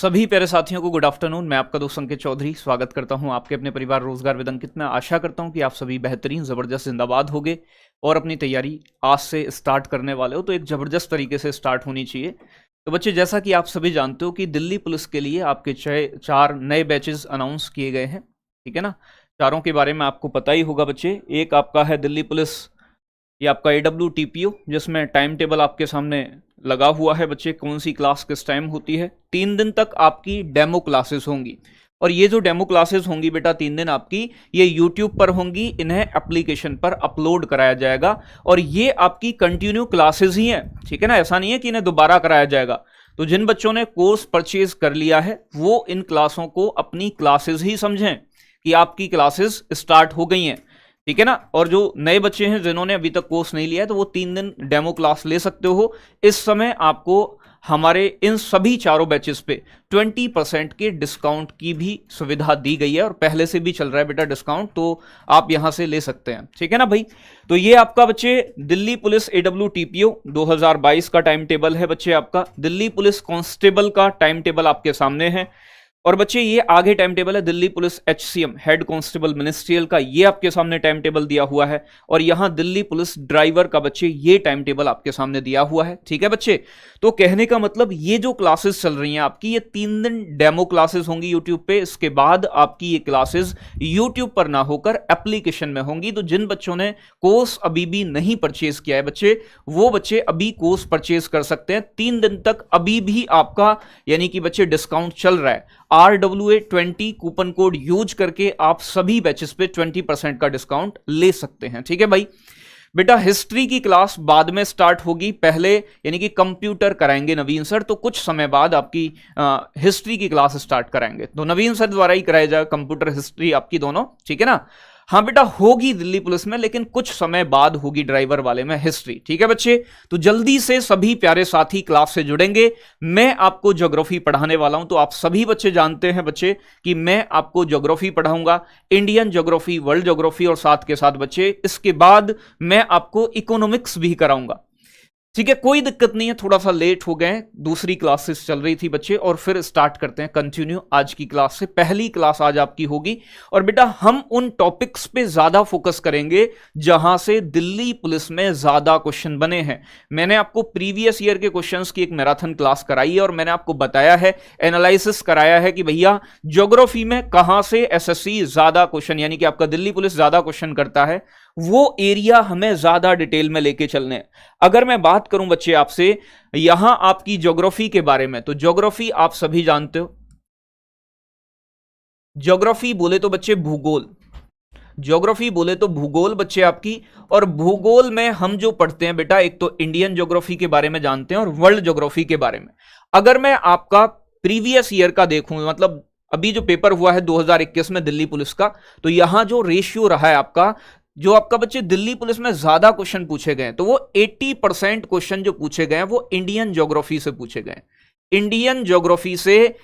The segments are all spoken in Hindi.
सभी प्यारे साथियों को गुड आफ्टरनून। मैं आपका दोस्त अंकित चौधरी स्वागत करता हूं आपके अपने परिवार रोजगार विद अंकित में। आशा करता हूं कि आप सभी बेहतरीन ज़बरदस्त जिंदाबाद होगे और अपनी तैयारी आज से स्टार्ट करने वाले हो तो एक ज़बरदस्त तरीके से स्टार्ट होनी चाहिए। तो बच्चे, जैसा कि आप सभी जानते हो कि दिल्ली पुलिस के लिए आपके 4 नए बैचेस अनाउंस किए गए हैं, ठीक है ना। चारों के बारे में आपको पता ही होगा बच्चे। एक आपका है दिल्ली पुलिस, ये आपका AWTPO, जिसमें टाइम टेबल आपके सामने लगा हुआ है बच्चे, कौन सी क्लास किस टाइम होती है। 3 दिन तक आपकी डेमो क्लासेस होंगी और ये जो डेमो क्लासेस होंगी बेटा 3 दिन आपकी ये YouTube पर होंगी, इन्हें एप्लीकेशन पर अपलोड कराया जाएगा और ये आपकी कंटिन्यू क्लासेस ही हैं, ठीक है ना। ऐसा नहीं है कि इन्हें दोबारा कराया जाएगा। तो जिन बच्चों ने कोर्स परचेज कर लिया है वो इन क्लासों को अपनी क्लासेस ही समझें कि आपकी क्लासेस स्टार्ट हो गई हैं, ठीक है ना। और जो नए बच्चे हैं जिन्होंने अभी तक कोर्स नहीं लिया है तो वो 3 दिन डेमो क्लास ले सकते हो। इस समय आपको हमारे इन सभी चारों बैचेस पे 20% के डिस्काउंट की भी सुविधा दी गई है और पहले से भी चल रहा है बेटा डिस्काउंट, तो आप यहां से ले सकते हैं, ठीक है ना भाई। तो ये आपका बच्चे दिल्ली पुलिस AWTPO 2022 का टाइम टेबल है बच्चे। आपका दिल्ली पुलिस कांस्टेबल का टाइम टेबल आपके सामने है और बच्चे ये आगे टाइम टेबल है Delhi police HCM head constable ministerial का, ये आपके सामने टाइम टेबल दिया हुआ है और यहां दिल्ली पुलिस ड्राइवर का बच्चे ये टाइम टेबल आपके सामने दिया हुआ है, ठीक है बच्चे। तो कहने का मतलब ये जो क्लासेस चल रही हैं आपकी, ये 3 दिन डेमो क्लासेस होंगी यूट्यूब पे। इसके बाद आपकी ये क्लासेस यूट्यूब पर ना होकर एप्लीकेशन में होंगी। तो जिन बच्चों ने कोर्स अभी भी नहीं परचेज किया है बच्चे, वो बच्चे अभी कोर्स परचेज कर सकते हैं। 3 दिन तक अभी भी आपका यानी कि बच्चे डिस्काउंट चल रहा है। RWA20 कूपन कोड यूज करके आप सभी बैचेस पे 20% का डिस्काउंट ले सकते हैं, ठीक है भाई। बेटा हिस्ट्री की क्लास बाद में स्टार्ट होगी, पहले यानी कि कंप्यूटर कराएंगे नवीन सर, तो कुछ समय बाद आपकी हिस्ट्री की क्लास स्टार्ट कराएंगे। तो नवीन सर द्वारा ही कराया जाएगा कंप्यूटर हिस्ट्री आपकी दोनों, ठीक है ना। हाँ बेटा होगी दिल्ली पुलिस में, लेकिन कुछ समय बाद होगी ड्राइवर वाले में हिस्ट्री, ठीक है बच्चे। तो जल्दी से सभी प्यारे साथी क्लास से जुड़ेंगे। मैं आपको ज्योग्राफी पढ़ाने वाला हूं, तो आप सभी बच्चे जानते हैं बच्चे कि मैं आपको ज्योग्राफी पढ़ाऊंगा, इंडियन ज्योग्राफी, वर्ल्ड ज्योग्राफी और साथ के साथ बच्चे इसके बाद मैं आपको इकोनॉमिक्स भी कराऊंगा, ठीक है। कोई दिक्कत नहीं है, थोड़ा सा लेट हो गए, दूसरी क्लासेस चल रही थी बच्चे और फिर स्टार्ट करते हैं कंटिन्यू आज की क्लास से। पहली क्लास आज आपकी होगी और बेटा हम उन टॉपिक्स पे ज्यादा फोकस करेंगे जहां से दिल्ली पुलिस में ज्यादा क्वेश्चन बने हैं। मैंने आपको प्रीवियस ईयर के क्वेश्चंस की एक मैराथन क्लास कराई है और मैंने आपको बताया है, एनालिसिस कराया है कि भैया ज्योग्राफी में कहां से SSC ज्यादा क्वेश्चन यानी कि आपका दिल्ली पुलिस ज्यादा क्वेश्चन करता है, वो एरिया हमें ज्यादा डिटेल में लेके चलने हैं। अगर मैं बात करूं बच्चे आपसे यहां आपकी ज्योग्राफी के बारे में, तो ज्योग्राफी आप सभी जानते हो, ज्योग्राफी बोले तो बच्चे भूगोल, ज्योग्राफी बोले तो भूगोल बच्चे आपकी। और भूगोल में हम जो पढ़ते हैं बेटा, एक तो इंडियन ज्योग्राफी के बारे में जानते हैं और वर्ल्ड ज्योग्राफी के बारे में। अगर मैं आपका प्रीवियस ईयर का देखूं, मतलब अभी जो पेपर हुआ है 2021 में दिल्ली पुलिस का, तो यहां जो रेशियो रहा है आपका, जो आपका बच्चे दिल्ली पुलिस में ज्यादा क्वेश्चन पूछे गए तो वो 80% क्वेश्चन जो पूछे गए वो इंडियन ज्योग्राफी से पूछे गए। इंडियन ज्योग्राफी से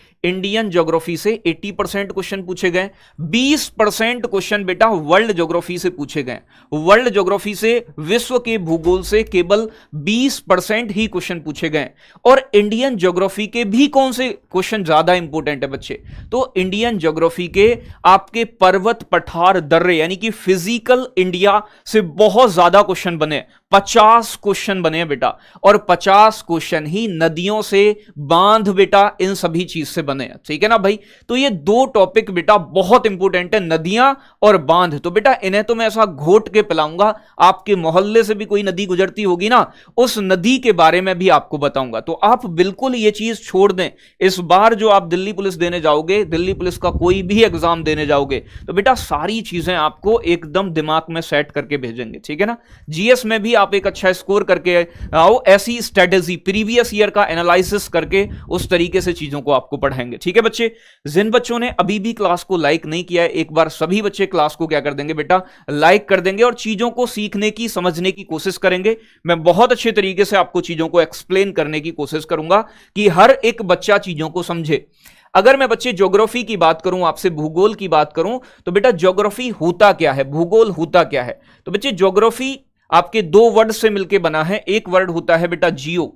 80% क्वेश्चन पूछे गए। 20% क्वेश्चन बेटा वर्ल्ड ज्योग्राफी से पूछे गए। वर्ल्ड ज्योग्राफी से, विश्व के भूगोल से केवल 20% ही क्वेश्चन पूछे गए। और इंडियन ज्योग्राफी के भी कौन से क्वेश्चन ज्यादा इंपॉर्टेंट है बच्चे, तो इंडियन ज्योग्राफी के आपके पर्वत, पठार, दर्रे यानी कि फिजिकल इंडिया से बहुत ज्यादा क्वेश्चन बने। 50 क्वेश्चन बने बेटा, और 50 क्वेश्चन ही नदियों से, बांध बेटा, इन सभी चीज से बने हैं, ठीक है ना भाई। तो ये 2 टॉपिक बेटा बहुत इंपॉर्टेंट है, नदियां और बांध। तो बेटा इन्हें तो मैं ऐसा घोट के पिलाऊंगा, आपके मोहल्ले से भी कोई नदी गुजरती होगी ना, उस नदी के बारे में भी आपको बताऊंगा। तो आप बिल्कुल ये चीज छोड़ दें। इस बार जो आप दिल्ली पुलिस देने जाओगे, दिल्ली पुलिस का कोई भी एग्जाम देने जाओगे, तो बेटा सारी चीजें आपको एकदम दिमाग में सेट करके भेजेंगे, ठीक है ना। GS में भी आप एक अच्छा स्कोर करके आओ, ऐसी स्ट्रेटेजी प्रीवियस ईयर का एनालिसिस करके उस तरीके से चीजों को आपको पढ़ाएंगे, ठीक है बच्चे। जिन बच्चों ने अभी भी क्लास को लाइक नहीं किया है, एक बार सभी बच्चे क्लास को क्या कर देंगे बेटा, लाइक कर देंगे और चीजों को सीखने की, समझने की कोशिश करेंगे। मैं बहुत अच्छे तरीके से आपको चीजों को एक्सप्लेन करने की कोशिश करूंगा कि हर एक बच्चा चीजों को समझे। अगर मैं बच्चे ज्योग्राफी की बात करूं, आपसे भूगोल की बात करूं, तो बेटा ज्योग्राफी होता क्या है, भूगोल होता क्या है। तो बच्चे ज्योग्राफी आपके 2 वर्ड से मिलकर बना है। एक वर्ड होता है बेटा जियो,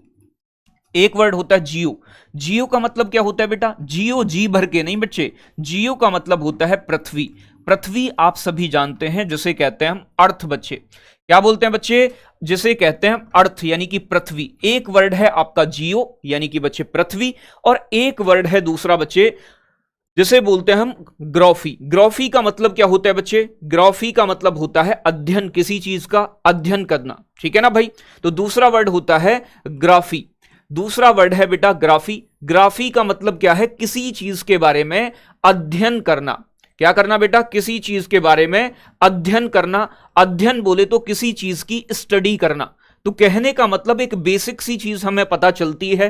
एक वर्ड होता है जियो। जियो का मतलब क्या होता है बेटा? जियो जी भर के नहीं बच्चे, जियो का मतलब होता है पृथ्वी। पृथ्वी आप सभी जानते हैं जिसे कहते हैं हम अर्थ बच्चे। क्या बोलते हैं बच्चे? जिसे कहते हैं अर्थ यानी कि पृथ्वी। एक वर्ड है आपका जियो यानी कि बच्चे पृथ्वी, और एक वर्ड है दूसरा बच्चे जिसे बोलते हैं हम ग्राफी। ग्राफी का मतलब क्या होता है बच्चे? ग्राफी का मतलब होता है अध्ययन, किसी चीज का अध्ययन करना, ठीक है ना भाई। तो दूसरा वर्ड होता है ग्राफी, दूसरा वर्ड है बेटा ग्राफी। ग्राफी का मतलब क्या है? किसी चीज के बारे में अध्ययन करना। क्या करना बेटा? किसी चीज के बारे में अध्ययन करना। अध्ययन बोले तो किसी चीज की स्टडी करना। तो कहने का मतलब एक बेसिक सी चीज हमें पता चलती है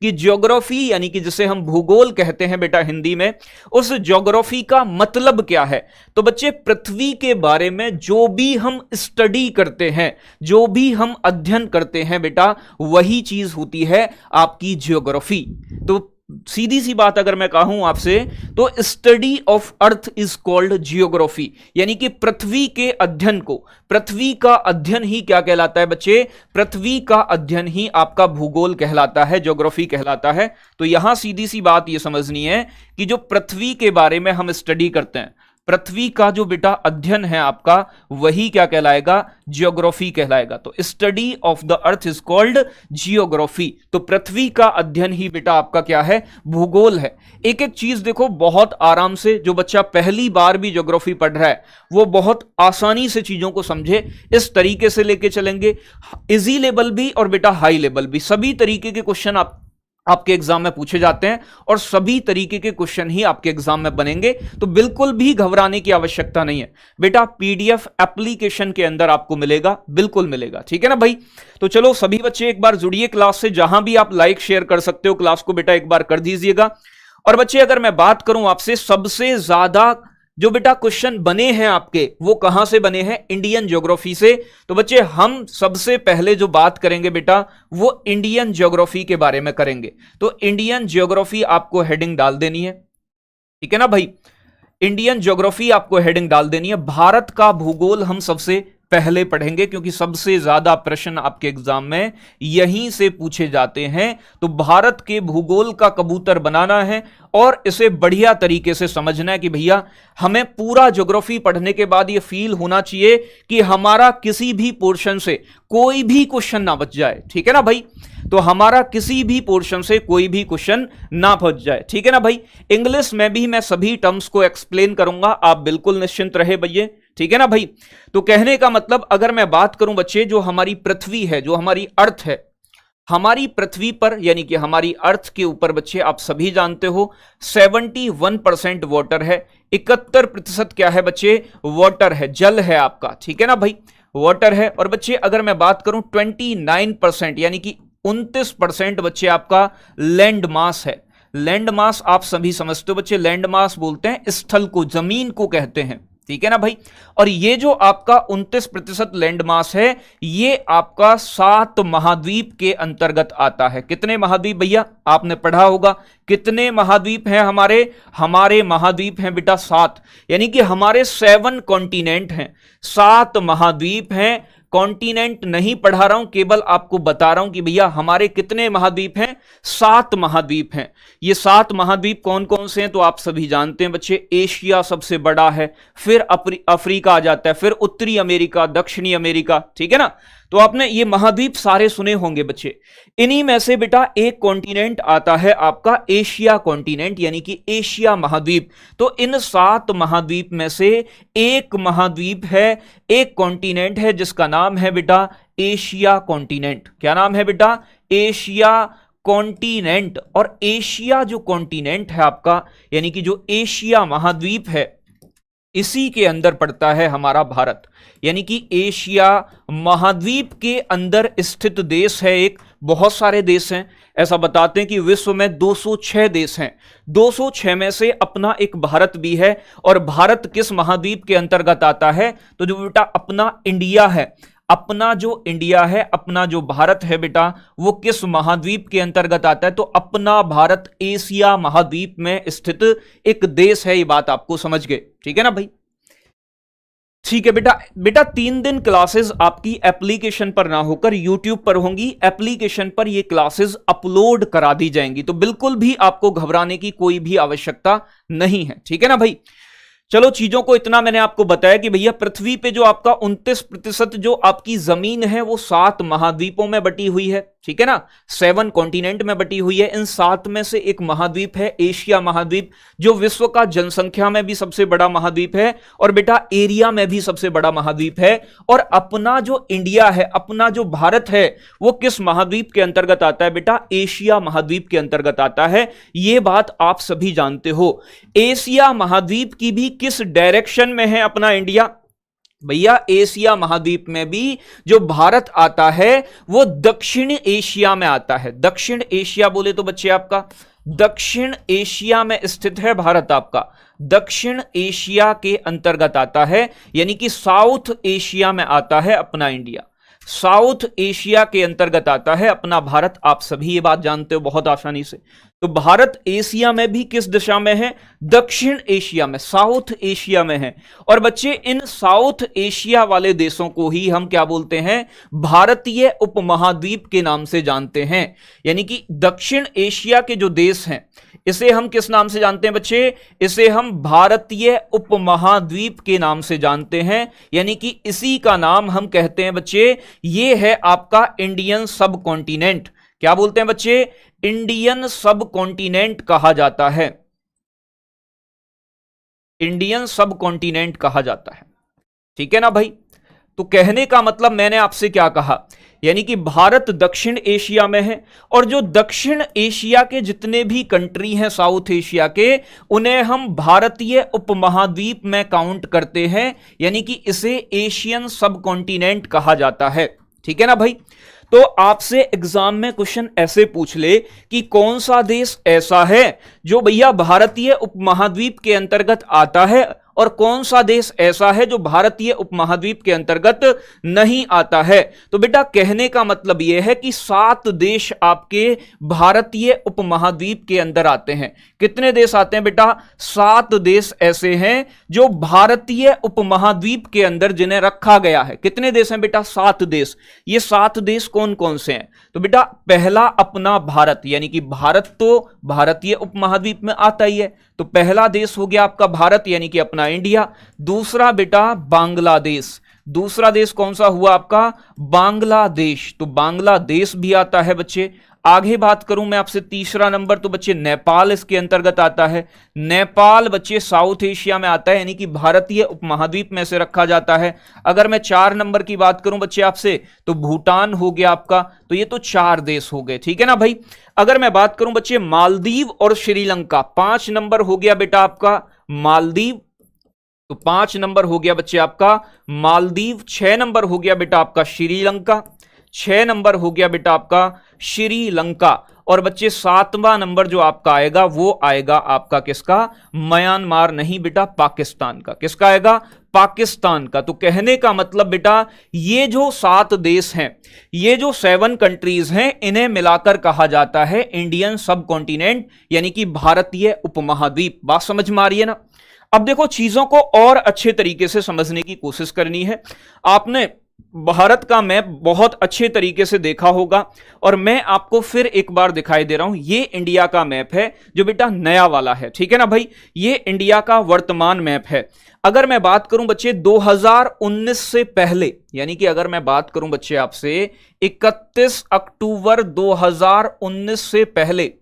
कि ज्योग्राफी यानी कि जिसे हम भूगोल कहते हैं बेटा हिंदी में, उस ज्योग्राफी का मतलब क्या है? तो बच्चे पृथ्वी के बारे में जो भी हम स्टडी करते हैं, जो भी हम अध्ययन करते हैं बेटा, वही चीज होती है आपकी ज्योग्राफी। तो सीधी सी बात अगर मैं कहूं आपसे, तो study of earth is called geography, यानी कि पृथ्वी के अध्ययन को, पृथ्वी का अध्ययन ही क्या कहलाता है बच्चे? पृथ्वी का अध्ययन ही आपका भूगोल कहलाता है, ज्योग्राफी कहलाता है। तो यहां सीधी सी बात यह समझनी है कि जो पृथ्वी के बारे में हम स्टडी करते हैं, पृथ्वी का जो बेटा अध्ययन है आपका, वही क्या कहलाएगा? जियोग्राफी कहलाएगा। तो study of the earth is called geography. तो पृथ्वी का अध्ययन ही बेटा आपका क्या है? भूगोल है। एक एक चीज देखो बहुत आराम से, जो बच्चा पहली बार भी ज्योग्राफी पढ़ रहा है वो बहुत आसानी से चीजों को समझे, इस तरीके से लेके चलेंगे। इजी लेवल भी और बेटा हाई लेवल भी, सभी तरीके के क्वेश्चन आपके एग्जाम में पूछे जाते हैं और सभी तरीके के क्वेश्चन ही आपके एग्जाम में बनेंगे। तो बिल्कुल भी घबराने की आवश्यकता नहीं है बेटा। पीडीएफ एप्लीकेशन के अंदर आपको मिलेगा, बिल्कुल मिलेगा, ठीक है ना भाई। तो चलो सभी बच्चे एक बार जुड़िए क्लास से, जहां भी आप लाइक शेयर कर सकते हो क्लास को बेटा एक बार कर दीजिएगा। और बच्चे अगर मैं बात करूं आपसे, सबसे ज्यादा जो बेटा क्वेश्चन बने हैं आपके, वो कहां से बने हैं? इंडियन ज्योग्राफी से। तो बच्चे हम सबसे पहले जो बात करेंगे बेटा, वो इंडियन ज्योग्राफी के बारे में करेंगे। तो इंडियन ज्योग्राफी आपको हेडिंग डाल देनी है, ठीक है ना भाई। इंडियन ज्योग्राफी आपको हेडिंग डाल देनी है। भारत का भूगोल हम सबसे पहले पढ़ेंगे, क्योंकि सबसे ज्यादा प्रश्न आपके एग्जाम में यहीं से पूछे जाते हैं। तो भारत के भूगोल का कबूतर बनाना है और इसे बढ़िया तरीके से समझना है कि भैया हमें पूरा ज्योग्राफी पढ़ने के बाद यह फील होना चाहिए कि हमारा किसी भी पोर्शन से कोई भी क्वेश्चन ना बच जाए, ठीक है ना भाई। तो हमारा किसी भी पोर्शन से कोई भी क्वेश्चन ना बच जाए, ठीक है ना भाई। इंग्लिश में भी मैं सभी टर्म्स को एक्सप्लेन करूंगा, आप बिल्कुल निश्चिंत रहे भैया, ठीक है ना भाई। तो कहने का मतलब अगर मैं बात करूं बच्चे, जो हमारी पृथ्वी है, जो हमारी अर्थ है, हमारी पृथ्वी पर यानी कि हमारी अर्थ के ऊपर बच्चे आप सभी जानते हो 71% वाटर है, 71% क्या है बच्चे? वाटर है, जल है आपका, ठीक है ना भाई, वाटर है। और बच्चे अगर मैं बात करूं 29% यानी कि 29% बच्चे आपका लैंड मास है। लैंड मास आप सभी समझते हो बच्चे, लैंड मास बोलते हैं स्थल को, जमीन को कहते हैं, ठीक है ना भाई। और ये जो आपका 29% लैंड मास है, ये आपका 7 महाद्वीप के अंतर्गत आता है। कितने महाद्वीप भैया? आपने पढ़ा होगा कितने महाद्वीप हैं हमारे महाद्वीप हैं बेटा 7, यानी कि हमारे 7 कॉन्टिनेंट हैं, 7 महाद्वीप हैं। कॉन्टिनेंट नहीं पढ़ा रहा हूं, केवल आपको बता रहा हूं कि भैया हमारे कितने महाद्वीप हैं? 7 महाद्वीप हैं। ये 7 महाद्वीप कौन कौन से हैं? तो आप सभी जानते हैं बच्चे, एशिया सबसे बड़ा है, फिर अफ्रीका आ जाता है, फिर उत्तरी अमेरिका, दक्षिणी अमेरिका, ठीक है ना। तो आपने ये महाद्वीप सारे सुने होंगे बच्चे। इन्हीं में से बेटा एक कॉन्टिनेंट आता है आपका एशिया कॉन्टिनेंट, यानी कि एशिया महाद्वीप। तो इन 7 महाद्वीप में से एक महाद्वीप है, एक कॉन्टिनेंट है जिसका नाम है बेटा एशिया कॉन्टिनेंट। क्या नाम है बेटा? Asia continent. और एशिया जो कॉन्टिनेंट है आपका, यानी कि जो एशिया महाद्वीप है, इसी के अंदर पड़ता है हमारा भारत। यानी कि एशिया महाद्वीप के अंदर स्थित देश है एक। बहुत सारे देश हैं, ऐसा बताते हैं कि विश्व में 206 देश हैं, 206 में से अपना एक भारत भी है। और भारत किस महाद्वीप के अंतर्गत आता है? तो जो बेटा अपना इंडिया है, अपना जो इंडिया है, अपना जो भारत है बेटा, वो किस महाद्वीप के अंतर्गत आता है? तो अपना भारत एशिया महाद्वीप में स्थित एक देश है। ये बात आपको समझ गए, ठीक है ना भाई। ठीक है बेटा। बेटा 3 दिन क्लासेस आपकी एप्लीकेशन पर ना होकर यूट्यूब पर होंगी। एप्लीकेशन पर ये क्लासेस अपलोड करा दी जाएंगी, तो बिल्कुल भी आपको घबराने की कोई भी आवश्यकता नहीं है, ठीक है ना भाई। चलो, चीजों को इतना मैंने आपको बताया कि भैया पृथ्वी पे जो आपका 29% जो आपकी जमीन है वो 7 महाद्वीपों में बटी हुई है, ठीक है ना, 7 कॉन्टिनेंट में बटी हुई है। इन 7 में से एक महाद्वीप है एशिया महाद्वीप, जो विश्व का जनसंख्या में भी सबसे बड़ा महाद्वीप है और बेटा एरिया में भी सबसे बड़ा महाद्वीप है। और अपना जो इंडिया है, अपना जो भारत है, वो किस महाद्वीप के अंतर्गत आता है बेटा? एशिया महाद्वीप के अंतर्गत आता है। यह बात आप सभी जानते हो। एशिया महाद्वीप की भी किस डायरेक्शन में है अपना इंडिया? भैया एशिया महाद्वीप में भी जो भारत आता है वो दक्षिण एशिया में आता है। दक्षिण एशिया बोले तो बच्चे आपका दक्षिण एशिया में स्थित है भारत, आपका दक्षिण एशिया के अंतर्गत आता है, यानी कि साउथ एशिया में आता है अपना इंडिया। साउथ एशिया के अंतर्गत आता है अपना भारत। आप सभी ये बात जानते हो बहुत आसानी से। तो भारत एशिया में भी किस दिशा में है? दक्षिण एशिया में, साउथ एशिया में है। और बच्चे इन साउथ एशिया वाले देशों को ही हम क्या बोलते हैं? भारतीय उपमहाद्वीप के नाम से जानते हैं। यानी कि दक्षिण एशिया के जो देश हैं इसे हम किस नाम से जानते हैं बच्चे? इसे हम भारतीय उपमहाद्वीप के नाम से जानते हैं। यानी कि इसी का नाम हम कहते हैं बच्चे, ये है आपका इंडियन सब कॉन्टिनेंट। क्या बोलते हैं बच्चे? इंडियन सब कॉन्टिनेंट कहा जाता है। इंडियन सब कॉन्टिनेंट कहा जाता है, ठीक है ना भाई। तो कहने का मतलब मैंने आपसे क्या कहा, यानी कि भारत दक्षिण एशिया में है और जो दक्षिण एशिया के जितने भी कंट्री हैं साउथ एशिया के, उन्हें हम भारतीय उपमहाद्वीप में काउंट करते हैं। यानी कि इसे एशियन सब कॉन्टिनेंट कहा जाता है, ठीक है ना भाई। तो आपसे एग्जाम में क्वेश्चन ऐसे पूछ ले कि कौन सा देश ऐसा है जो भैया भारतीय उपमहाद्वीप के अंतर्गत आता है और कौन सा देश ऐसा है जो भारतीय उपमहाद्वीप के अंतर्गत नहीं आता है। तो बेटा कहने का मतलब यह है कि 7 देश आपके भारतीय उपमहाद्वीप के अंदर आते हैं। कितने देश आते हैं बेटा? 7 देश ऐसे हैं जो भारतीय उपमहाद्वीप के अंदर जिन्हें रखा गया है। कितने देश हैं बेटा? 7 देश। ये 7 देश कौन कौन से हैं? तो बेटा पहला अपना भारत, यानी कि भारत तो भारतीय उपमहाद्वीप में आता ही है, तो पहला देश हो गया आपका भारत यानी कि अपना इंडिया। दूसरा बेटा बांग्लादेश। दूसरा देश कौन सा हुआ आपका? बांग्लादेश। तो बांग्लादेश भी आता है बच्चे। आगे बात करूं मैं आपसे तीसरा नंबर, तो बच्चे नेपाल इसके अंतर्गत आता है। नेपाल बच्चे साउथ एशिया में आता है, यानी कि भारतीय उपमहाद्वीप में से रखा जाता है। अगर मैं 4 नंबर की बात करूं बच्चे आपसे, तो भूटान हो गया आपका। तो ये तो 4 देश हो गए, ठीक है ना भाई। अगर मैं बात करूं बच्चे मालदीव और श्रीलंका, 5 नंबर हो गया बेटा आपका मालदीव। तो 5 नंबर हो गया बच्चे आपका मालदीव। 6 नंबर हो गया बेटा आपका श्रीलंका। 6 नंबर हो गया बेटा आपका श्रीलंका। और बच्चे 7वां नंबर जो आपका आएगा वो आएगा आपका किसका? म्यांमार नहीं बेटा, पाकिस्तान का। किसका आएगा? पाकिस्तान का। तो कहने का मतलब बेटा ये जो 7 देश हैं, ये जो 7 कंट्रीज हैं, इन्हें मिलाकर कहा जाता है इंडियन सब कॉन्टिनेंट, यानी कि भारतीय उपमहाद्वीप। बात समझ में आ रही है ना? अब देखो चीजों को और अच्छे तरीके से समझने की कोशिश करनी है। आपने भारत का मैप बहुत अच्छे तरीके से देखा होगा और मैं आपको फिर एक बार दिखाई दे रहा हूं। ये इंडिया का मैप है जो बेटा नया वाला है, ठीक है ना भाई। ये इंडिया का वर्तमान मैप है। अगर मैं बात करूं बच्चे 2019 से पहले, यानी कि अगर मैं बात करूं बच्चे आपसे 31 अक्टूबर 2019 से पहले,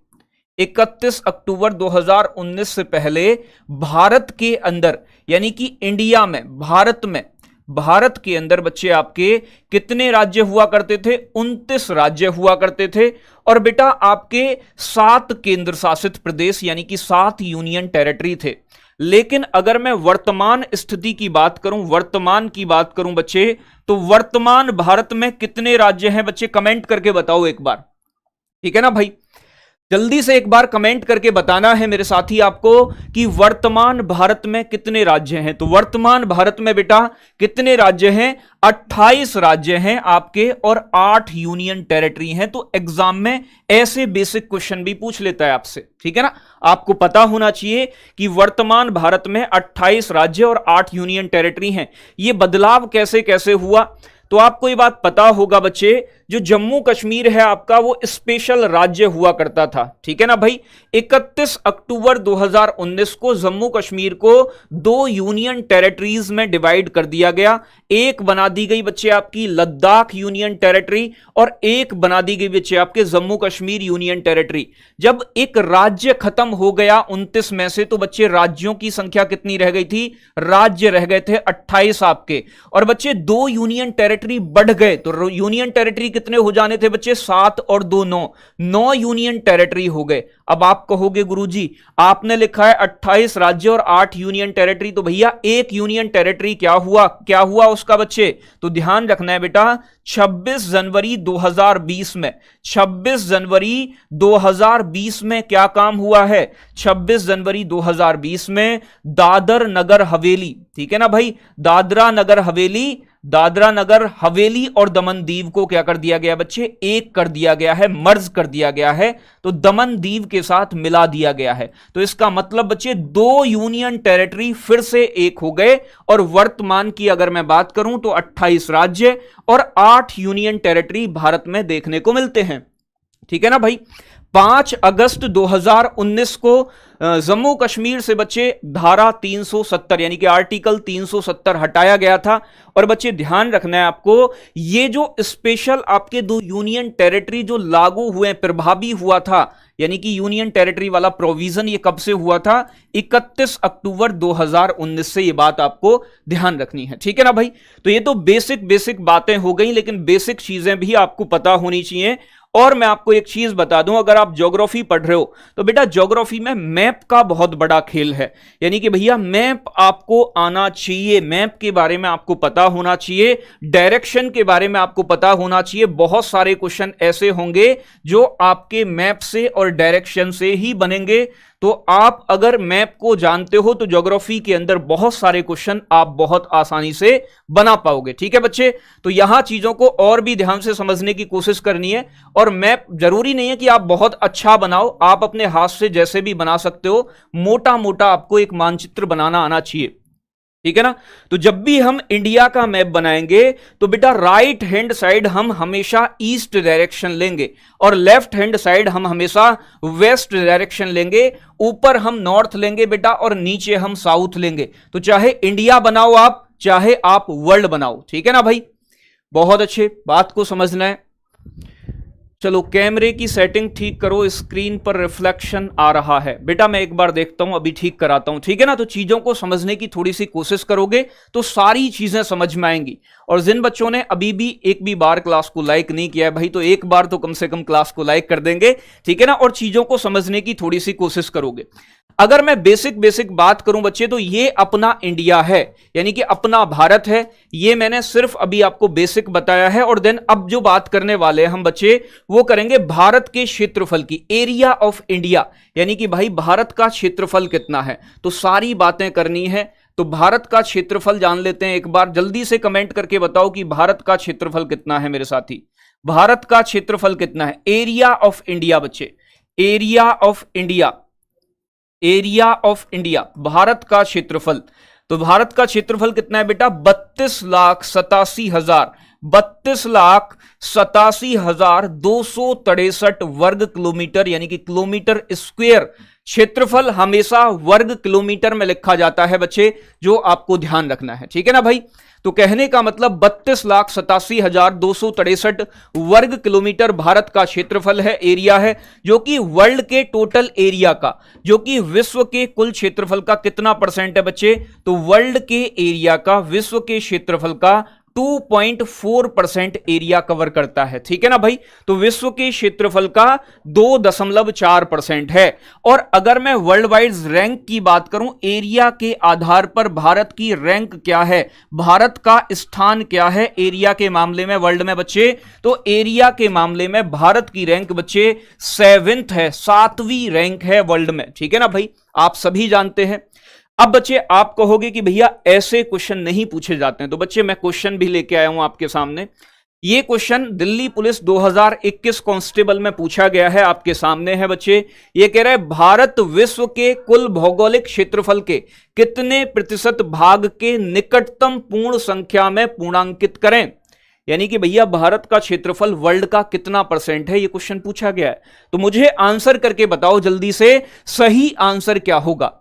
31 अक्टूबर 2019 से पहले भारत के अंदर, यानी कि इंडिया में, भारत के अंदर बच्चे आपके कितने राज्य हुआ करते थे? 29 राज्य हुआ करते थे। और बेटा आपके 7 केंद्र शासित प्रदेश, यानी कि 7 यूनियन टेरिटरी थे। लेकिन अगर मैं वर्तमान स्थिति की बात करूं बच्चे, तो वर्तमान भारत में कितने राज्य हैं बच्चे? कमेंट करके बताओ एक बार, ठीक है ना भाई। जल्दी से एक बार कमेंट करके बताना है मेरे साथी आपको कि वर्तमान भारत में कितने राज्य हैं। तो वर्तमान भारत में बेटा कितने राज्य हैं? 28 राज्य हैं आपके और 8 यूनियन टेरिटरी हैं। तो एग्जाम में ऐसे बेसिक क्वेश्चन भी पूछ लेता है आपसे, ठीक है ना। आपको पता होना चाहिए कि वर्तमान भारत में 28 राज्य और 8 यूनियन टेरिटरी हैं। ये बदलाव कैसे कैसे हुआ, तो आपको ये बात पता होगा बच्चे, जो जम्मू कश्मीर है आपका वो स्पेशल राज्य हुआ करता था, ठीक है ना भाई। 31 अक्टूबर 2019 को जम्मू कश्मीर को 2 यूनियन टेरिटरीज में डिवाइड कर दिया गया। एक बना दी गई बच्चे आपकी लद्दाख यूनियन टेरिटरी और एक बना दी गई बच्चे आपके जम्मू कश्मीर यूनियन टेरिटरी। जब एक राज्य खत्म हो गया 29 में से, तो बच्चे राज्यों की संख्या कितनी रह गई थी? राज्य रह गए थे 28 आपके, और बच्चे 2 यूनियन टेरिटरी बढ़ गए। तो यूनियन टेरिटरी कितने हो जाने थे बच्चे? 7 और 2 9 यूनियन टेरिटरी हो गए। अब आप कहोगे गुरुजी आपने लिखा है 28 राज्य और 8 यूनियन टेरिटरी, तो भैया एक यूनियन टेरिटरी क्या हुआ उसका बच्चे? तो ध्यान रखना है बेटा, 26 जनवरी 2020 में 26 जनवरी 2020 में क्या काम हुआ है? 26 जनवरी 2020 में दादर नगर हवेली, ठीक है ना भाई, दादरा नगर हवेली और दमन दीव को क्या कर दिया गया बच्चे? एक कर दिया गया है, मर्ज कर दिया गया है। तो दमन दीव के साथ मिला दिया गया है। तो इसका मतलब बच्चे 2 यूनियन टेरिटरी फिर से एक हो गए। और वर्तमान की अगर मैं बात करूं तो 28 राज्य और 8 यूनियन टेरिटरी भारत में देखने को मिलते हैं, ठीक है ना भाई। 5 अगस्त 2019 को जम्मू कश्मीर से बच्चे धारा 370 यानी कि आर्टिकल 370 हटाया गया था। और बच्चे ध्यान रखना है आपको, ये जो स्पेशल आपके 2 यूनियन टेरिटरी जो लागू हुए, प्रभावी हुआ था, यानी कि यूनियन टेरिटरी वाला प्रोविजन ये कब से हुआ था? 31 अक्टूबर 2019 से। ये बात आपको ध्यान रखनी है, ठीक है ना भाई। तो ये तो बेसिक बातें हो गई, लेकिन बेसिक चीजें भी आपको पता होनी चाहिए। और मैं आपको एक चीज बता दूं, अगर आप ज्योग्राफी पढ़ रहे हो तो बेटा ज्योग्राफी में मैप का बहुत बड़ा खेल है। यानी कि भैया मैप आपको आना चाहिए, मैप के बारे में आपको पता होना चाहिए, डायरेक्शन के बारे में आपको पता होना चाहिए। बहुत सारे क्वेश्चन ऐसे होंगे जो आपके मैप से और डायरेक्शन से ही बनेंगे। तो आप अगर मैप को जानते हो तो ज्योग्राफी के अंदर बहुत सारे क्वेश्चन आप बहुत आसानी से बना पाओगे, ठीक है बच्चे। तो यहां चीजों को और भी ध्यान से समझने की कोशिश करनी है। और मैप जरूरी नहीं है कि आप बहुत अच्छा बनाओ, आप अपने हाथ से जैसे भी बना सकते हो, मोटा मोटा आपको एक मानचित्र बनाना आना चाहिए, ठीक है ना। तो जब भी हम इंडिया का मैप बनाएंगे तो बेटा राइट हैंड साइड हम हमेशा ईस्ट डायरेक्शन लेंगे और लेफ्ट हैंड साइड हम हमेशा वेस्ट डायरेक्शन लेंगे। ऊपर हम नॉर्थ लेंगे बेटा और नीचे हम साउथ लेंगे। तो चाहे इंडिया बनाओ आप, चाहे आप वर्ल्ड बनाओ, ठीक है ना भाई। बहुत अच्छे, बात को समझना है। चलो कैमरे की सेटिंग ठीक करो, स्क्रीन पर रिफ्लेक्शन आ रहा है। बेटा मैं एक बार देखता हूं, अभी ठीक कराता हूं, ठीक है ना। तो चीजों को समझने की थोड़ी सी कोशिश करोगे तो सारी चीजें समझ में आएंगी। और जिन बच्चों ने अभी भी एक भी बार क्लास को लाइक नहीं किया है भाई, तो एक बार तो कम से कम क्लास को लाइक कर देंगे, ठीक है ना। और चीजों को समझने की थोड़ी सी कोशिश करोगे। अगर मैं बेसिक बात करूं बच्चे, तो ये अपना इंडिया है, यानी कि अपना भारत है। ये मैंने सिर्फ अभी आपको बेसिक बताया है। और देन अब जो बात करने वाले हम बच्चे वो करेंगे भारत के क्षेत्रफल की, एरिया ऑफ इंडिया, यानी कि भाई भारत का क्षेत्रफल कितना है। तो सारी बातें करनी है। तो भारत का क्षेत्रफल जान लेते हैं एक बार। जल्दी से कमेंट करके बताओ कि भारत का क्षेत्रफल कितना है मेरे साथी। भारत का क्षेत्रफल कितना है? एरिया ऑफ इंडिया बच्चे, area of India, area of India, Bharat का क्षेत्रफल। तो भारत का क्षेत्रफल कितना है बेटा? 32,87,263 वर्ग किलोमीटर, यानी कि किलोमीटर स्क्वायर। क्षेत्रफल हमेशा वर्ग किलोमीटर में लिखा जाता है बच्चे, जो आपको ध्यान रखना है, ठीक है ना भाई। तो कहने का मतलब 32,87,263 वर्ग किलोमीटर भारत का क्षेत्रफल है, एरिया है, जो कि वर्ल्ड के टोटल एरिया का, जो कि विश्व के कुल क्षेत्रफल का कितना परसेंट है बच्चे? तो वर्ल्ड के एरिया का, विश्व के क्षेत्रफल का 2.4% एरिया कवर करता है। ठीक है ना भाई, तो विश्व के क्षेत्रफल का 2.4% है। और अगर मैं वर्ल्ड वाइड रैंक की बात करूं, एरिया के आधार पर भारत की रैंक क्या है, भारत का स्थान क्या है एरिया के मामले में वर्ल्ड में बच्चे, तो एरिया के मामले में भारत की रैंक बच्चे 7th है, 7वीं रैंक है वर्ल्ड में। ठीक है ना भाई, आप सभी जानते हैं। अब बच्चे आप कहोगे कि भैया ऐसे क्वेश्चन नहीं पूछे जाते हैं, तो बच्चे मैं क्वेश्चन भी लेके आया हूं आपके सामने। ये क्वेश्चन दिल्ली पुलिस 2021 कांस्टेबल में पूछा गया है, आपके सामने है बच्चे। ये कह रहा है भारत विश्व के कुल भौगोलिक क्षेत्रफल के कितने प्रतिशत भाग के निकटतम पूर्ण संख्या में पूर्णांकित करें। यानी कि भैया भारत का क्षेत्रफल वर्ल्ड का कितना परसेंट है, ये क्वेश्चन पूछा गया है। तो मुझे आंसर करके बताओ जल्दी से, सही आंसर क्या होगा।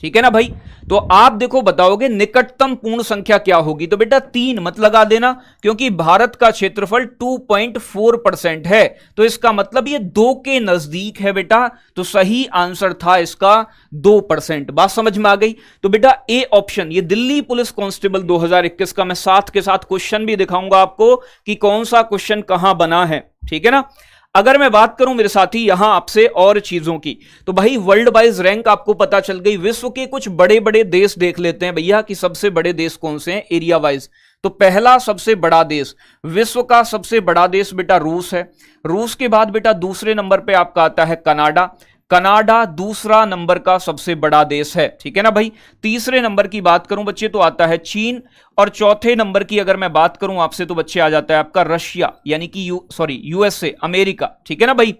ठीक है ना भाई, तो आप देखो बताओगे निकटतम पूर्ण संख्या क्या होगी, तो बेटा 3 मत लगा देना, क्योंकि भारत का क्षेत्रफल 2.4% है, तो इसका मतलब ये 2 के नजदीक है बेटा, तो सही आंसर था इसका 2%। बात समझ में आ गई। तो बेटा ए ऑप्शन, ये दिल्ली पुलिस कांस्टेबल 2021 का मैं साथ के साथ क्वेश्चन भी दिखाऊंगा आपको कि कौन सा क्वेश्चन कहां बना है। ठीक है ना। अगर मैं बात करूं मेरे साथी यहां आपसे और चीजों की, तो भाई वर्ल्ड वाइज रैंक आपको पता चल गई। विश्व के कुछ बड़े बड़े देश देख लेते हैं भैया कि सबसे बड़े देश कौन से हैं एरिया वाइज। तो पहला सबसे बड़ा देश, विश्व का सबसे बड़ा देश बेटा रूस है। रूस के बाद बेटा दूसरे नंबर पे आपका आता है कनाडा। कनाडा दूसरा नंबर का सबसे बड़ा देश है। ठीक है ना भाई। तीसरे नंबर की बात करूं बच्चे तो आता है चीन, और चौथे नंबर की अगर मैं बात करूं आपसे तो बच्चे आ जाता है आपका रशिया, यानी कि यूएसए, अमेरिका। ठीक है ना भाई।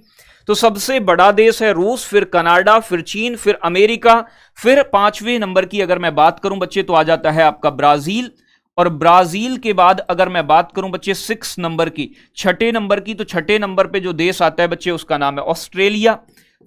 तो सबसे बड़ा देश है रूस, फिर कनाडा, फिर चीन, फिर अमेरिका, फिर 5वें नंबर की अगर मैं बात करूं बच्चे तो आ जाता है आपका ब्राजील, और ब्राजील के बाद अगर मैं बात करूं बच्चे 6 नंबर की, 6ठे नंबर की, तो 6ठे नंबर पे जो देश आता है बच्चे उसका नाम है ऑस्ट्रेलिया।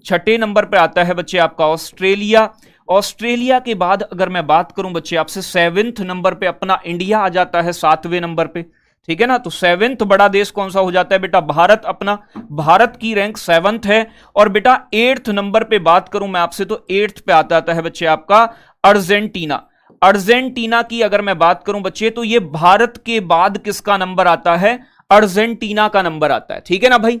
6ठे नंबर पे आता है बच्चे आपका ऑस्ट्रेलिया। ऑस्ट्रेलिया के बाद अगर मैं बात करूं बच्चे आपसे 7th नंबर पे अपना इंडिया आ जाता है 7वें नंबर पे। ठीक है ना। तो 7th बड़ा देश कौन सा हो जाता है बेटा, भारत। अपना भारत की रैंक 7th है। और बेटा 8th नंबर पे बात करूं मैं आपसे तो 8th पे आता है बच्चे आपका अर्जेंटीना। अर्जेंटीना की अगर मैं बात करूं बच्चे तो ये भारत के बाद किसका नंबर आता है, अर्जेंटीना का नंबर आता है। ठीक है ना भाई।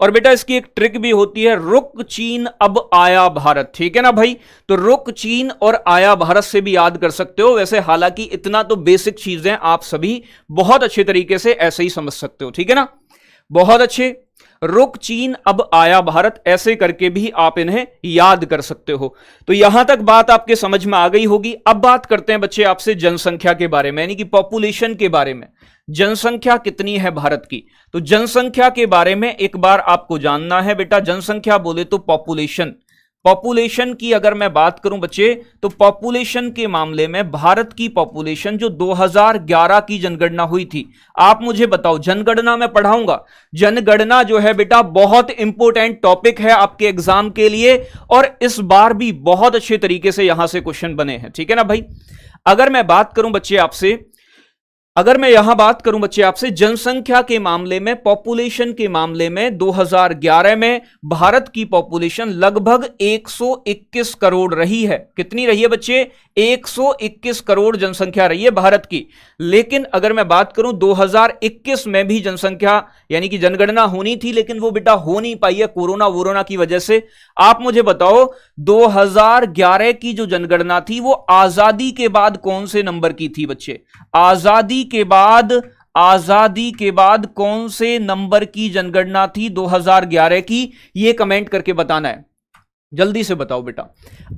और बेटा इसकी एक ट्रिक भी होती है, रुक चीन अब आया भारत। ठीक है ना भाई। तो रुक चीन और आया भारत से भी याद कर सकते हो। वैसे हालांकि इतना तो बेसिक चीजें आप सभी बहुत अच्छे तरीके से ऐसे ही समझ सकते हो। ठीक है ना, बहुत अच्छे। रुक चीन अब आया भारत, ऐसे करके भी आप इन्हें याद कर सकते हो। तो यहां तक बात आपके समझ में आ गई होगी। अब बात करते हैं बच्चे आपसे जनसंख्या के बारे में, यानी कि पॉपुलेशन के बारे में। जनसंख्या कितनी है भारत की, तो जनसंख्या के बारे में एक बार आपको जानना है बेटा। जनसंख्या बोले तो पॉपुलेशन, पॉपुलेशन की अगर मैं बात करूं बच्चे तो पॉपुलेशन के मामले में भारत की पॉपुलेशन जो 2011 की जनगणना हुई थी, आप मुझे बताओ, जनगणना मैं पढ़ाऊंगा। जनगणना जो है बेटा बहुत इंपॉर्टेंट टॉपिक है आपके एग्जाम के लिए, और इस बार भी बहुत अच्छे तरीके से यहां से क्वेश्चन बने हैं। ठीक है ना भाई। अगर मैं बात करूं बच्चे आपसे, अगर मैं यहां बात करूं बच्चे आपसे जनसंख्या के मामले में, पॉपुलेशन के मामले में 2011 में भारत की पॉपुलेशन लगभग 121 करोड़ रही है। कितनी रही है बच्चे, 121 करोड़ जनसंख्या रही है भारत की। लेकिन अगर मैं बात करूं 2021 में भी जनसंख्या यानी कि जनगणना होनी थी, लेकिन वो बेटा हो नहीं पाई है कोरोना की वजह से। आप मुझे बताओ 2011 की जो जनगणना थी वो आजादी के बाद कौन से नंबर की थी बच्चे, आजादी के बाद कौन से नंबर की जनगणना थी 2011 की, ये कमेंट करके बताना है। जल्दी से बताओ बेटा,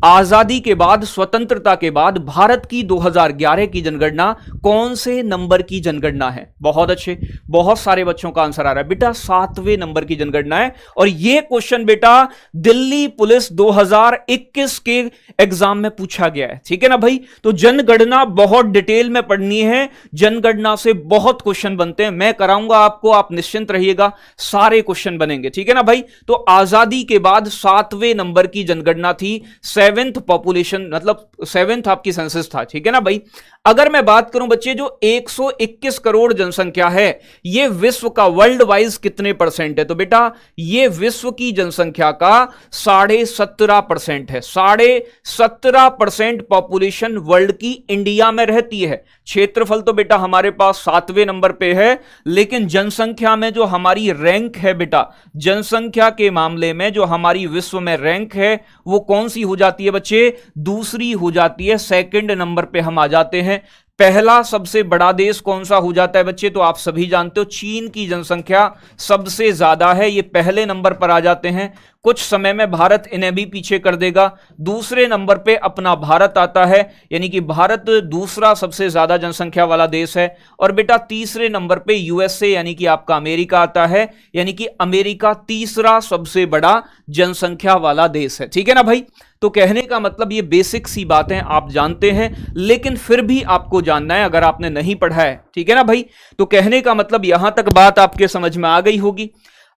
आजादी के बाद, स्वतंत्रता के बाद भारत की 2011 की जनगणना कौन से नंबर की जनगणना है। बहुत अच्छे, बहुत सारे बच्चों का आंसर आ रहा है बेटा, 7वें नंबर की जनगणना है। और यह क्वेश्चन बेटा दिल्ली पुलिस 2021 के एग्जाम में पूछा गया है। ठीक है ना भाई। तो जनगणना बहुत डिटेल में पढ़नी है, जनगणना से बहुत क्वेश्चन बनते हैं, मैं कराऊंगा आपको, आप निश्चिंत रहिएगा, सारे क्वेश्चन बनेंगे। ठीक है ना भाई। तो आजादी के बाद 7वें नंबर नंबर की जनगणना थी, 7th पॉपुलेशन, मतलब 7th आपकी सेंसस था, ठीक है ना भाई। अगर मैं बात करूं बच्चे, जो 121 करोड़ जनसंख्या है, ये विश्व का वर्ल्ड वाइज कितने परसेंट है? तो बेटा ये विश्व की जनसंख्या का 17.5% है। 17.5% पॉपुलेशन वर्ल्ड की इंडिया में रहती है। क्षेत्रफल तो बेटा हमारे पास 7वें नंबर पे है, लेकिन जनसंख्या में जो हमारी रैंक है बेटा, जनसंख्या के मामले में जो हमारी विश्व में रैंक है, वो कौन सी हो जाती है बच्चे? दूसरी हो जाती है। सेकंड नंबर पे हम आ जाते हैं। पहला सबसे बड़ा देश कौन सा हो जाता है बच्चे? तो आप सभी जानते हो, चीन की जनसंख्या सबसे ज्यादा है, ये पहले नंबर पर आ जाते हैं। कुछ समय में भारत इन्हें भी पीछे कर देगा। दूसरे नंबर पे अपना भारत आता है, यानी कि भारत दूसरा सबसे ज्यादा जनसंख्या वाला देश है। और बेटा तीसरे नंबर पे यूएसए यानी कि आपका अमेरिका आता है, यानी कि अमेरिका तीसरा सबसे बड़ा जनसंख्या वाला देश है, ठीक है ना भाई। तो कहने का मतलब ये बेसिक सी बातें आप जानते हैं, लेकिन फिर भी आपको जानना है अगर आपने नहीं पढ़ा है, ठीक है ना भाई। तो कहने का मतलब यहां तक बात आपके समझ में आ गई होगी।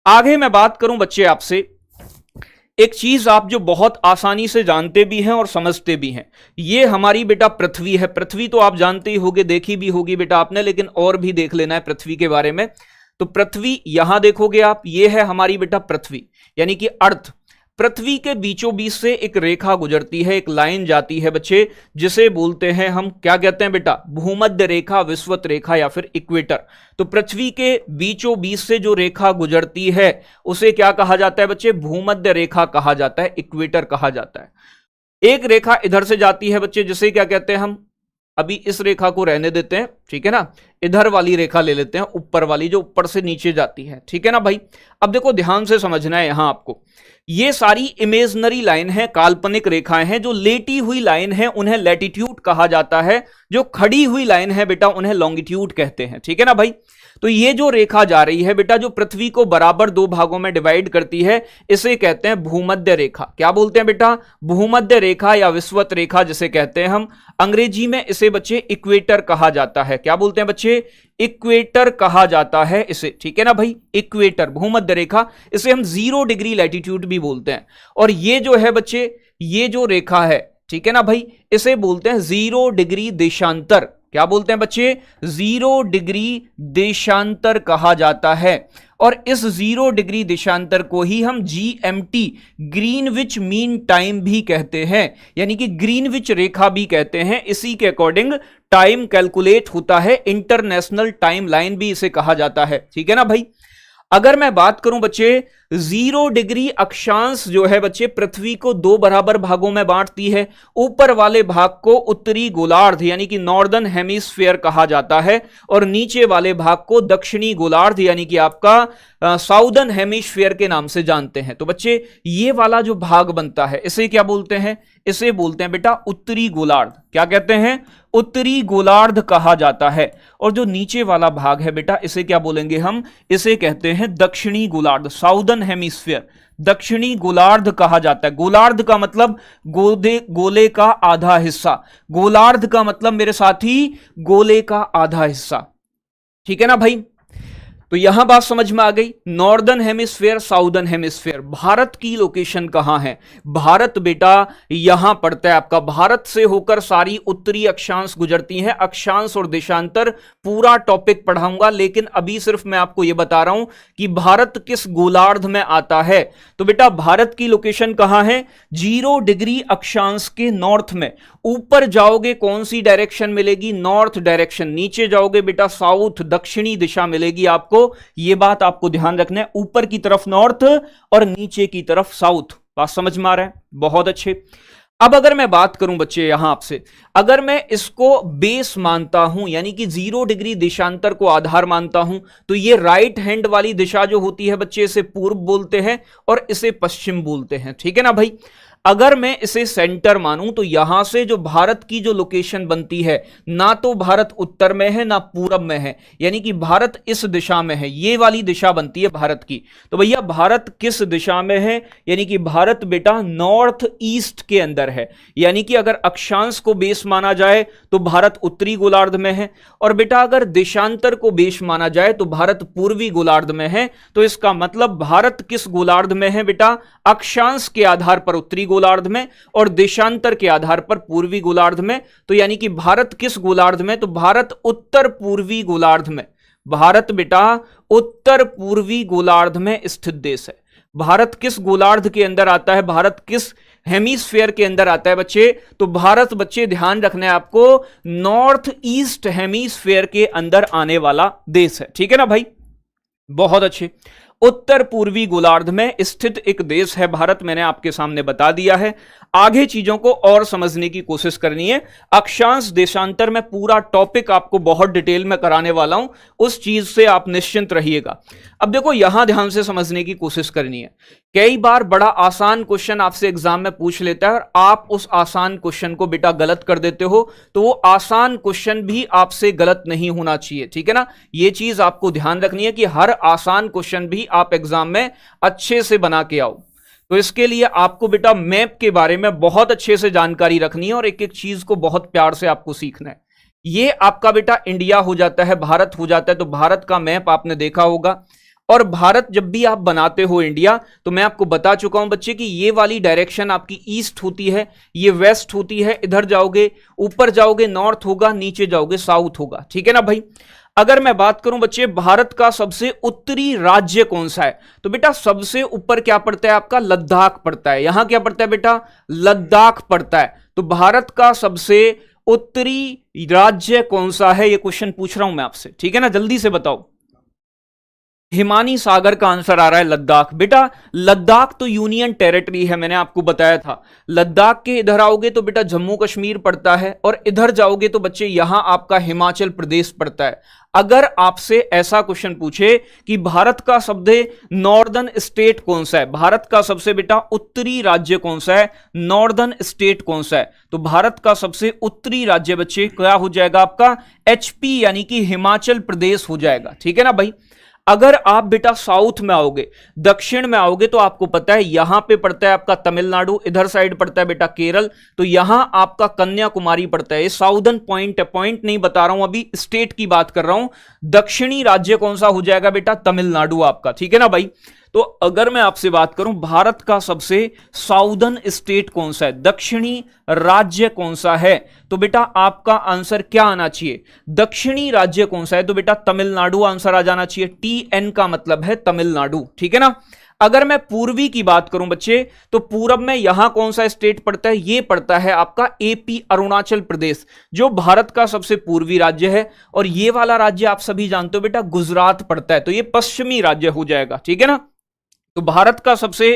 आगे मैं बात करूं बच्चे आपसे, एक चीज आप जो बहुत आसानी से जानते भी हैं और समझते भी हैं, ये हमारी बेटा पृथ्वी है। पृथ्वी तो आप जानते ही होंगे, देखी भी होगी बेटा आपने, लेकिन और भी देख लेना है पृथ्वी के बारे में। तो पृथ्वी यहां देखोगे आप, ये है हमारी बेटा पृथ्वी, यानी कि अर्थ। पृथ्वी के बीचों बीच से एक रेखा गुजरती है, एक लाइन जाती है बच्चे, जिसे बोलते हैं हम, क्या कहते हैं बेटा? भूमध्य रेखा, विषुवत रेखा या फिर इक्वेटर। तो पृथ्वी के बीचों बीच से जो रेखा गुजरती है उसे क्या कहा जाता है बच्चे? भूमध्य रेखा कहा जाता है, इक्वेटर कहा जाता है। एक रेखा इधर से जाती है बच्चे, जिसे क्या कहते हैं हम? अभी इस रेखा को रहने देते हैं, ठीक है ना। इधर वाली रेखा ले लेते हैं, ऊपर वाली, जो ऊपर से नीचे जाती है, ठीक है ना भाई। अब देखो ध्यान से समझना है यहां आपको, ये सारी इमेजनरी लाइन है, काल्पनिक रेखाएं हैं। जो लेटी हुई लाइन है उन्हें लैटिट्यूड कहा जाता है, जो खड़ी हुई लाइन है बेटा उन्हें लॉन्गिट्यूड कहते हैं, ठीक है ना भाई। तो ये जो रेखा जा रही है बेटा, जो पृथ्वी को बराबर दो भागों में डिवाइड करती है, इसे कहते हैं भूमध्य रेखा। क्या बोलते हैं बेटा? भूमध्य रेखा या विषुवत रेखा जिसे कहते हैं हम। अंग्रेजी में इसे बच्चे इक्वेटर कहा जाता है। क्या बोलते हैं बच्चे? इक्वेटर कहा जाता है इसे, ठीक है ना भाई। इक्वेटर, भूमध्य रेखा, इसे हम 0 डिग्री लैटिट्यूड भी बोलते हैं। और ये जो है बच्चे, ये जो रेखा है, ठीक है ना भाई, इसे बोलते हैं 0 डिग्री देशांतर। क्या बोलते हैं बच्चे? 0 डिग्री देशांतर कहा जाता है। और इस 0 डिग्री देशांतर को ही हम GMT, ग्रीनविच मीन टाइम भी कहते हैं, यानी कि ग्रीनविच रेखा भी कहते हैं। इसी के अकॉर्डिंग टाइम कैलकुलेट होता है, इंटरनेशनल टाइम लाइन भी इसे कहा जाता है, ठीक है ना भाई। अगर मैं बात करूं बच्चे, 0 डिग्री अक्षांश जो है बच्चे, पृथ्वी को 2 बराबर भागों में बांटती है। ऊपर वाले भाग को उत्तरी गोलार्ध यानी कि नॉर्दर्न हेमिस्फीयर कहा जाता है, और नीचे वाले भाग को दक्षिणी गोलार्ध यानी कि आपका साउदर्न हेमिस्फीयर के नाम से जानते हैं। तो बच्चे ये वाला जो भाग बनता है, इसे क्या बोलते हैं? इसे बोलते हैं बेटा उत्तरी गोलार्ध। क्या कहते हैं? उत्तरी गोलार्ध कहा जाता है। और जो नीचे वाला भाग है बेटा, इसे क्या बोलेंगे हम? इसे कहते हैं दक्षिणी गोलार्ध, साउदर्न हेमिस्फीयर। दक्षिणी गोलार्ध कहा जाता है। गोलार्ध का मतलब गोले का आधा हिस्सा। गोलार्ध का मतलब मेरे साथी गोले का आधा हिस्सा, ठीक है ना भाई। तो यहां बात समझ में आ गई। Northern hemisphere, southern hemisphere. Bharat की लोकेशन कहां है? भारत बेटा यहां पड़ता है आपका। भारत से होकर सारी उत्तरी अक्षांश गुजरती हैं। अक्षांश और देशांतर पूरा टॉपिक पढ़ाऊंगा, लेकिन अभी सिर्फ मैं आपको यह बता रहा हूं कि भारत किस गोलार्ध में आता है। तो बेटा भारत की लोकेशन कहां है? 0 डिग्री अक्षांश के नॉर्थ में। ऊपर जाओगे कौन सी डायरेक्शन मिलेगी? North direction. नीचे जाओगे बेटा साउथ, दक्षिणी दिशा मिलेगी आपको। यह बात आपको ध्यान रखना है, ऊपर की तरफ नॉर्थ और नीचे की तरफ साउथ। बात समझ में आ रहा है? बहुत अच्छे। अब अगर मैं बात करूं बच्चे यहां आपसे, अगर मैं इसको बेस मानता हूं, यानी कि 0 डिग्री देशांतर को आधार मानता हूं, तो ये राइट हैंड वाली दिशा जो होती है बच्चे, इसे पूर्व बोलते हैं और इसे पश्चिम बोलते हैं, ठीक है ना भाई। अगर मैं इसे सेंटर मानूं तो यहां से जो भारत की जो लोकेशन बनती है, ना तो भारत उत्तर में है ना पूरब में है, यानी कि भारत इस दिशा में है, ये वाली दिशा बनती है भारत की। तो भैया भारत किस दिशा में है, यानी कि भारत बेटा नॉर्थ ईस्ट के अंदर है, यानी कि अगर अक्षांश को बेस माना जाए तो भारत उत्तरी गोलार्ध में है, और बेटा अगर देशांतर को बेस माना जाए तो भारत पूर्वी गोलार्ध में है। तो इसका मतलब भारत किस गोलार्ध में है बेटा, अक्षांश के आधार पर उत्तरी गोलार्ध में और देशांतर के आधार पर पूर्वी गोलार्ध में। तो यानी कि भारत किस गोलार्ध में, तो भारत उत्तर पूर्वी गोलार्ध में, भारत बेटा उत्तर पूर्वी गोलार्ध में स्थित देश है। भारत किस गोलार्ध के अंदर आता है, भारत किस हेमिस्फीयर के अंदर आता है बच्चे, तो भारत बच्चे ध्यान रखना है आपको, नॉर्थ ईस्ट हेमिस्फीयर के अंदर आने वाला देश है। ठीक है ना भाई, बहुत अच्छे। उत्तर पूर्वी गोलार्ध में स्थित एक देश है भारत, मैंने आपके सामने बता दिया है। आगे चीजों को और समझने की कोशिश करनी है। अक्षांश देशांतर में पूरा टॉपिक आपको बहुत डिटेल में कराने वाला हूं, उस चीज से आप निश्चिंत रहिएगा। अब देखो यहां ध्यान से समझने की कोशिश करनी है। कई बार बड़ा आसान क्वेश्चन आपसे एग्जाम में पूछ लेता है और आप उस आसान क्वेश्चन को बेटा गलत कर देते हो, तो वो आसान क्वेश्चन भी आपसे गलत नहीं होना चाहिए। ठीक है ना, ये चीज आपको ध्यान रखनी है कि हर आसान क्वेश्चन भी आप एग्जाम में अच्छे से बना के आओ। तो इसके लिए आपको बेटा मैप के बारे में बहुत अच्छे से जानकारी रखनी है और एक एक चीज को बहुत प्यार से आपको सीखना है। ये आपका बेटा इंडिया हो जाता है, भारत हो जाता है, तो भारत का मैप आपने देखा होगा। और भारत जब भी आप बनाते हो इंडिया, तो मैं आपको बता चुका हूं बच्चे कि ये वाली डायरेक्शन आपकी ईस्ट होती है, ये वेस्ट होती है, इधर जाओगे ऊपर जाओगे नॉर्थ होगा, नीचे जाओगे साउथ होगा। ठीक है ना भाई। अगर मैं बात करूं बच्चे भारत का सबसे उत्तरी राज्य कौन सा है, तो बेटा सबसे ऊपर क्या पड़ता है आपका, लद्दाख पड़ता है। यहां क्या पड़ता है बेटा, लद्दाख पड़ता है। तो भारत का सबसे उत्तरी राज्य कौन सा है, यह क्वेश्चन पूछ रहा हूं मैं आपसे। ठीक है ना, जल्दी से बताओ। हिमानी सागर का आंसर आ रहा है लद्दाख। बेटा लद्दाख तो यूनियन टेरिटरी है, मैंने आपको बताया था। लद्दाख के इधर आओगे तो बेटा जम्मू कश्मीर पड़ता है, और इधर जाओगे तो बच्चे यहां आपका हिमाचल प्रदेश पड़ता है। अगर आपसे ऐसा क्वेश्चन पूछे कि भारत का सबसे नॉर्दर्न स्टेट कौन सा है, भारत का सबसे बेटा उत्तरी राज्य कौन सा है, नॉर्दर्न स्टेट कौन सा है, तो भारत का सबसे उत्तरी राज्य बच्चे क्या हो जाएगा आपका, एचपी यानी कि हिमाचल प्रदेश हो जाएगा। ठीक है ना भाई। अगर आप बेटा साउथ में आओगे, दक्षिण में आओगे, तो आपको पता है यहां पे पड़ता है आपका तमिलनाडु, इधर साइड पड़ता है बेटा केरल, तो यहां आपका कन्याकुमारी पड़ता है। ये साउदर्न पॉइंट है, पॉइंट नहीं बता रहा हूं, अभी स्टेट की बात कर रहा हूं। दक्षिणी राज्य कौन सा हो जाएगा बेटा, तमिलनाडु आपका। ठीक है ना भाई। तो अगर मैं आपसे बात करूं भारत का सबसे साउदर्न स्टेट कौन सा है, दक्षिणी राज्य कौन सा है, तो बेटा आपका आंसर क्या आना चाहिए, दक्षिणी राज्य कौन सा है, तो बेटा तमिलनाडु आंसर आ जाना चाहिए। TN का मतलब है तमिलनाडु। ठीक है ना। अगर मैं पूर्वी की बात करूं बच्चे, तो पूरब में यहां कौन सा स्टेट पड़ता है, ये पड़ता है आपका AP अरुणाचल प्रदेश, जो भारत का सबसे पूर्वी राज्य है। और ये वाला राज्य आप सभी जानते हो बेटा गुजरात पड़ता है, तो ये पश्चिमी राज्य हो जाएगा। ठीक है ना। तो भारत का सबसे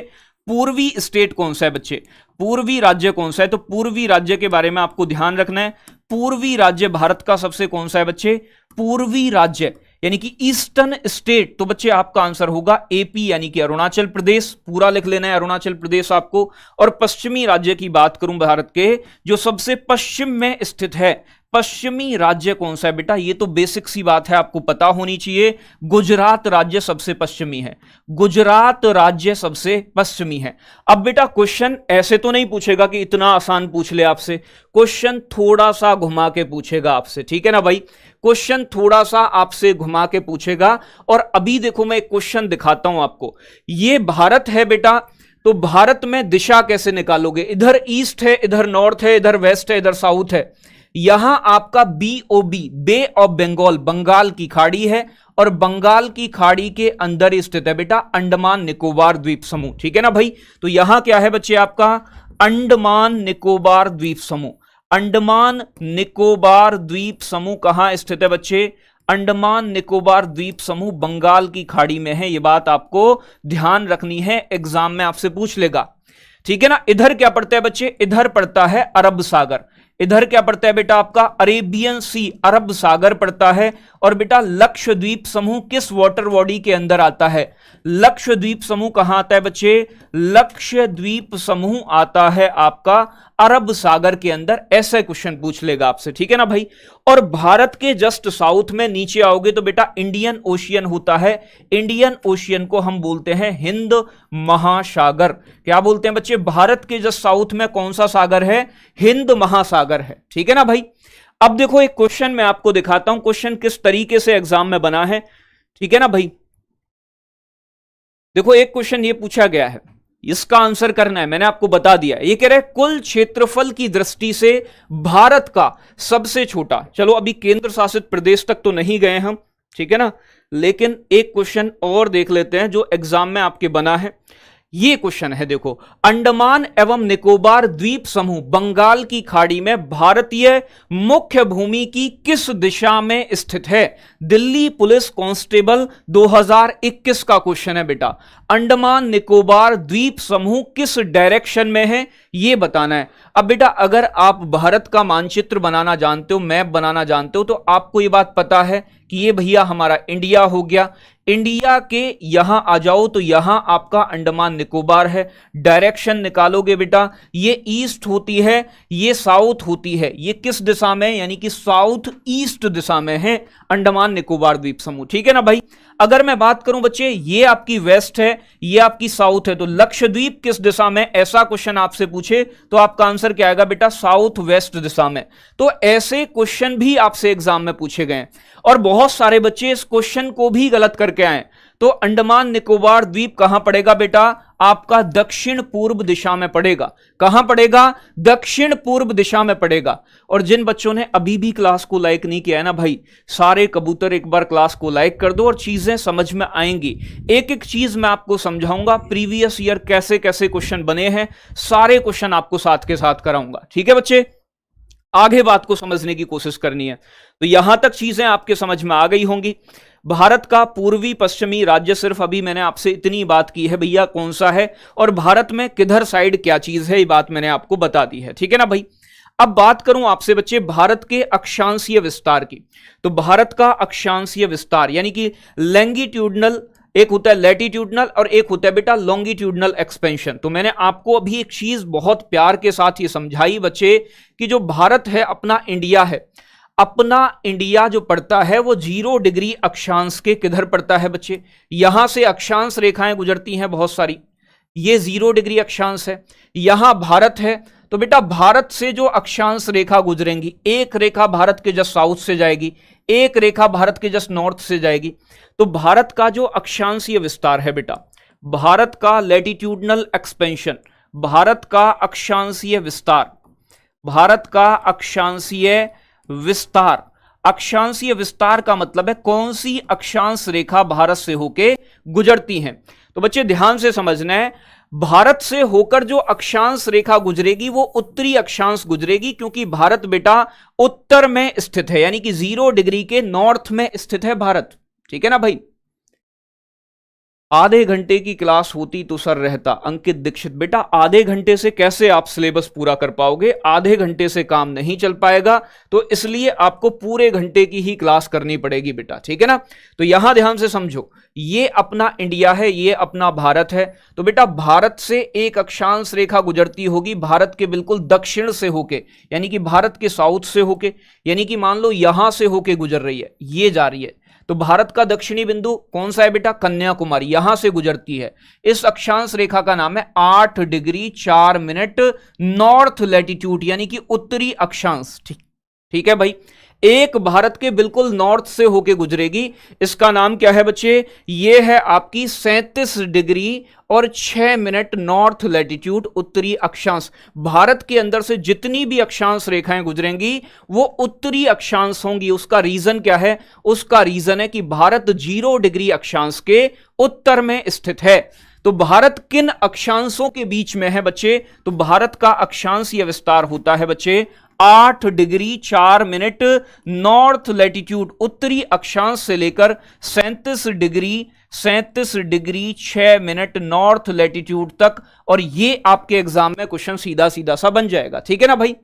पूर्वी स्टेट कौन सा है बच्चे, पूर्वी राज्य कौन सा है, तो पूर्वी राज्य के बारे में आपको ध्यान रखना है। पूर्वी राज्य भारत का सबसे कौन सा है बच्चे, पूर्वी राज्य यानी कि ईस्टर्न स्टेट, तो बच्चे आपका आंसर होगा AP यानी कि अरुणाचल प्रदेश। पूरा लिख लेना है अरुणाचल प्रदेश आपको। और पश्चिमी राज्य की बात करूं भारत के, जो सबसे पश्चिम में स्थित है, पश्चिमी राज्य कौन सा है बेटा, ये तो बेसिक सी बात है, आपको पता होनी चाहिए। गुजरात राज्य सबसे पश्चिमी है, गुजरात राज्य सबसे पश्चिमी है। अब बेटा क्वेश्चन ऐसे तो नहीं पूछेगा कि इतना आसान पूछ ले आपसे, क्वेश्चन थोड़ा सा घुमा के पूछेगा आपसे। ठीक है ना भाई, क्वेश्चन थोड़ा सा आपसे घुमा के पूछेगा। और अभी देखो मैं एक क्वेश्चन दिखाता हूं आपको। ये भारत है बेटा, तो भारत में दिशा कैसे निकालोगे, इधर ईस्ट है, इधर नॉर्थ है, इधर वेस्ट है, इधर साउथ है। यहां आपका BOB bay of Bengal, Bengal की खाड़ी है, और बंगाल की खाड़ी के अंदर स्थित है बेटा अंडमान निकोबार द्वीप समूह। ठीक है ना भाई। तो यहां क्या है बच्चे आपका अंडमान निकोबार द्वीप समूह। अंडमान निकोबार द्वीप समूह कहां स्थित है बच्चे, अंडमान निकोबार द्वीप समूह बंगाल की खाड़ी में है। यह बात आपको ध्यान रखनी है, एग्जाम में आपसे पूछ लेगा। ठीक है ना। इधर क्या पड़ता है बच्चे, इधर पड़ता है अरब सागर, इधर क्या पड़ता है बेटा आपका अरेबियन सी, अरब सागर पड़ता है। और बेटा लक्षद्वीप समूह किस वाटर बॉडी के अंदर आता है? लक्षद्वीप समूह कहां आता है बच्चे? लक्षद्वीप समूह आता है आपका अरब सागर के अंदर। ऐसा क्वेश्चन पूछ लेगा आपसे, ठीक है ना भाई। और भारत के जस्ट साउथ में नीचे आओगे तो बेटा इंडियन ओशियन होता है। इंडियन ओशियन को हम बोलते हैं हिंद महासागर। क्या बोलते हैं बच्चे? भारत के जस्ट साउथ में कौन सा सागर है? हिंद महासागर है, ठीक है ना भाई। अब देखो एक क्वेश्चन मैं आपको दिखाता हूं, क्वेश्चन किस तरीके से एग्जाम में बना है, ठीक है ना भाई। देखो एक क्वेश्चन ये पूछा गया है, इसका आंसर करना है, मैंने आपको बता दिया। ये कह रहा है कुल क्षेत्रफल की दृष्टि से भारत का सबसे छोटा, चलो अभी केंद्र शासित प्रदेश तक तो नहीं गए हम, ठीक है ना, लेकिन एक क्वेश्चन और देख लेते हैं जो एग्जाम में आपके बना है। ये क्वेश्चन है, देखो, अंडमान एवं निकोबार द्वीप समूह बंगाल की खाड़ी में भारतीय मुख्य भूमि की किस दिशा में स्थित है? दिल्ली पुलिस कांस्टेबल 2021 का क्वेश्चन है बेटा। अंडमान निकोबार द्वीप समूह किस डायरेक्शन में है ये बताना है। अब बेटा अगर आप भारत का मानचित्र बनाना जानते हो, मैप बनाना जानते हो, तो आपको ये बात पता है कि ये भैया हमारा इंडिया हो गया। इंडिया के यहां आ जाओ तो यहां आपका अंडमान निकोबार है। डायरेक्शन निकालोगे बेटा, ये ईस्ट होती है, ये साउथ होती है। ये किस दिशा में? यानी कि साउथ ईस्ट दिशा में है अंडमान निकोबार द्वीप समूह, ठीक है ना भाई। अगर मैं बात करूं बच्चे, ये आपकी वेस्ट है, ये आपकी साउथ है, तो लक्षद्वीप किस दिशा में? ऐसा क्वेश्चन आपसे पूछे तो आपका आंसर क्या आएगा बेटा? साउथ वेस्ट दिशा में। तो ऐसे क्वेश्चन भी आपसे एग्जाम में पूछे गए और बहुत सारे बच्चे इस क्वेश्चन को भी गलत करके आए। तो अंडमान निकोबार द्वीप कहां पड़ेगा बेटा? आपका दक्षिण पूर्व दिशा में पड़ेगा। कहां पड़ेगा? दक्षिण पूर्व दिशा में पड़ेगा। और जिन बच्चों ने अभी भी क्लास को लाइक नहीं किया है ना भाई, सारे कबूतर एक बार क्लास को लाइक कर दो और चीजें समझ में आएंगी। एक एक चीज मैं आपको समझाऊंगा, प्रीवियस ईयर कैसे कैसे क्वेश्चन बने हैं, सारे क्वेश्चन आपको साथ के साथ कराऊंगा, ठीक है बच्चे। आगे बात को समझने की कोशिश करनी है। तो यहां तक चीजें आपके समझ में आ गई होंगी। भारत का पूर्वी पश्चिमी राज्य, सिर्फ अभी मैंने आपसे इतनी बात की है भैया कौन सा है और भारत में किधर साइड क्या चीज है, ये बात मैंने आपको बता दी है, ठीक है ना भाई। अब बात करूं आपसे बच्चे भारत के अक्षांशीय विस्तार की, तो भारत का अक्षांशीय विस्तार यानी कि लैंगिट्यूडनल, एक होता है लैटिट्यूडनल और एक होता है बेटा लॉन्गिट्यूडनल एक्सपेंशन। तो मैंने आपको अभी एक चीज बहुत प्यार के साथ ये समझाई बच्चे कि जो भारत है, अपना इंडिया है, अपना इंडिया जो पड़ता है वो 0 डिग्री अक्षांश के किधर पड़ता है बच्चे? यहां से अक्षांश रेखाएं गुजरती हैं बहुत सारी, ये 0 डिग्री अक्षांश है। यहां भारत है, तो बेटा भारत से जो अक्षांश रेखा गुजरेंगी, एक रेखा भारत के जस्ट साउथ से जाएगी, एक रेखा भारत के जस्ट नॉर्थ से जाएगी। तो भारत का जो अक्षांशीय विस्तार है बेटा, भारत का लैटिट्यूडनल एक्सपेंशन, भारत का अक्षांशीय विस्तार, भारत का अक्षांशीय विस्तार, अक्षांशीय विस्तार का मतलब है कौन सी अक्षांश रेखा भारत से होके गुजरती हैं। तो बच्चे ध्यान से समझना है, भारत से होकर जो अक्षांश रेखा गुजरेगी वो उत्तरी अक्षांश गुजरेगी, क्योंकि भारत बेटा उत्तर में स्थित है, यानी कि 0 डिग्री के नॉर्थ में स्थित है भारत, ठीक है ना भाई। आधे घंटे की क्लास होती तो सर रहता अंकित दीक्षित। बेटा आधे घंटे से कैसे आप सिलेबस पूरा कर पाओगे? आधे घंटे से काम नहीं चल पाएगा, तो इसलिए आपको पूरे घंटे की ही क्लास करनी पड़ेगी बेटा, ठीक है ना। तो यहां ध्यान से समझो, ये अपना इंडिया है, ये अपना भारत है। तो बेटा भारत से एक अक्षांश रेखा गुजरती होगी भारत के बिल्कुल दक्षिण से होके, यानी कि भारत के साउथ से होके, यानी कि मान लो यहां से होके गुजर रही है, ये जा रही है। तो भारत का दक्षिणी बिंदु कौन सा है बेटा? कन्याकुमारी, यहां से गुजरती है। इस अक्षांश रेखा का नाम है 8 डिग्री 4 मिनट नॉर्थ लैटिट्यूड, यानी कि उत्तरी अक्षांश, ठीक है भाई। एक भारत के बिल्कुल नॉर्थ से होके गुजरेगी, इसका नाम क्या है बच्चे? ये है आपकी 37 डिग्री और 6 मिनट नॉर्थ लैटिट्यूड, उत्तरी अक्षांश। भारत के अंदर से जितनी भी अक्षांश रेखाएं गुजरेंगी वो उत्तरी अक्षांश होंगी। उसका रीजन क्या है? उसका रीजन है कि भारत 0 डिग्री अक्षांश के उत्तर में स्थित है। तो भारत किन अक्षांशों के बीच में है बच्चे? तो भारत का अक्षांशीय विस्तार होता है बच्चे 8 डिग्री 4 मिनट नॉर्थ लैटिट्यूड, उत्तरी अक्षांश से लेकर 37 डिग्री 6 मिनट नॉर्थ लैटिट्यूड तक। और ये आपके एग्जाम में क्वेश्चन सीधा सीधा सा बन जाएगा, ठीक है ना भाई।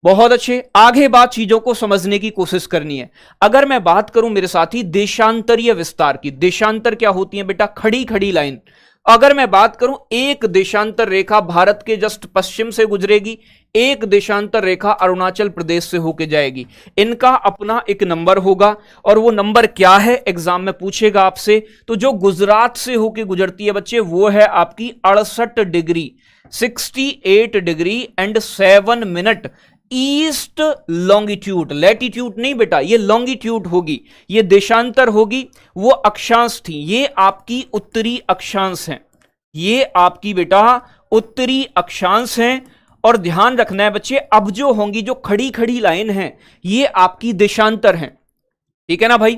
बहुत अच्छे। आगे बात चीजों को समझने की कोशिश करनी है। अगर मैं बात करूं मेरे साथी देशांतरीय विस्तार की, देशांतर क्या होती है बेटा? खड़ी खड़ी लाइन। अगर मैं बात करूं एक देशांतर रेखा भारत के जस्ट पश्चिम से गुजरेगी, एक देशांतर रेखा अरुणाचल प्रदेश से होकर जाएगी। इनका अपना एक नंबर होगा और वो नंबर क्या है एग्जाम में पूछेगा आपसे। तो जो गुजरात से होकर गुजरती है बच्चे वो है आपकी 68 degree 68 degree and 7 minute east longitude. Latitude नहीं बेटा, ये लॉन्गिट्यूड होगी, ये देशांतर होगी। वो अक्षांश थी, ये आपकी उत्तरी अक्षांश है, ये आपकी बेटा उत्तरी अक्षांश है। और ध्यान रखना है बच्चे, अब जो होंगी जो खड़ी खड़ी लाइन है ये आपकी देशांतर है, ठीक है ना भाई।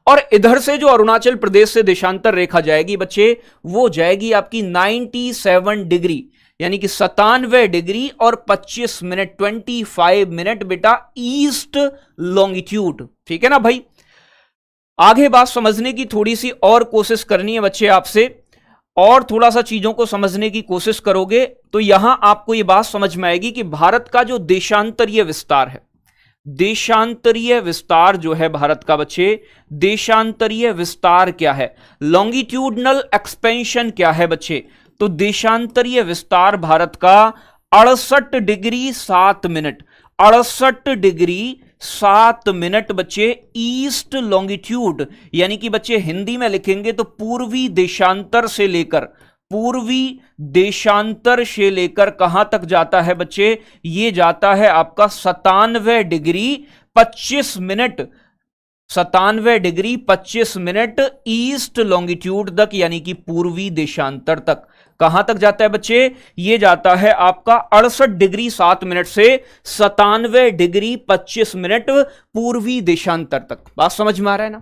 और इधर से जो अरुणाचल प्रदेश से देशांतर रेखा जाएगी बच्चे वो जाएगी आपकी 97 डिग्री यानी कि 97 डिग्री और 25 मिनट 25 मिनट बेटा ईस्ट लॉन्गिट्यूड, ठीक है ना भाई। आगे बात समझने की थोड़ी सी और कोशिश करनी है बच्चे आपसे, और थोड़ा सा चीजों को समझने की कोशिश करोगे तो यहां आपको यह बात समझ में आएगी कि भारत का जो देशांतरीय विस्तार है, देशांतरीय विस्तार जो है भारत का बच्चे, देशांतरीय विस्तार क्या है, लॉन्गिट्यूडनल एक्सपेंशन क्या है बच्चे, तो देशांतरीय विस्तार भारत का 68 डिग्री 7 मिनट, 68 डिग्री 7 मिनट बच्चे ईस्ट लॉन्गिट्यूड, यानी कि बच्चे हिंदी में लिखेंगे तो पूर्वी देशांतर से लेकर, पूर्वी देशांतर से लेकर कहां तक जाता है बच्चे, ये जाता है आपका 97 degree 25 minute, 97 degree 25 minute east longitude तक, यानी कि पूर्वी देशांतर तक। कहां तक जाता है बच्चे, ये जाता है आपका 68 डिग्री 7 मिनट से 97 डिग्री 25 मिनट पूर्वी देशांतर तक। बात समझ में आ रहा है ना?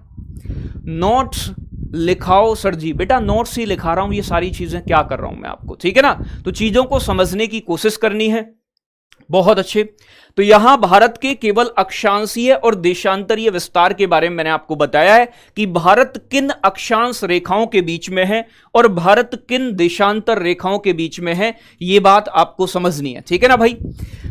नोट्स लिखाओ सर जी। बेटा नोट्स ही लिखा रहा हूं, ये सारी चीजें क्या कर रहा हूं मैं आपको, ठीक है ना। तो चीजों को समझने की कोशिश करनी है। बहुत अच्छे। तो यहां भारत के केवल अक्षांशीय और देशांतरीय विस्तार के बारे में मैंने आपको बताया है कि भारत किन अक्षांश रेखाओं के बीच में है और भारत किन देशांतर रेखाओं के बीच में है, यह बात आपको समझनी है, ठीक है ना भाई।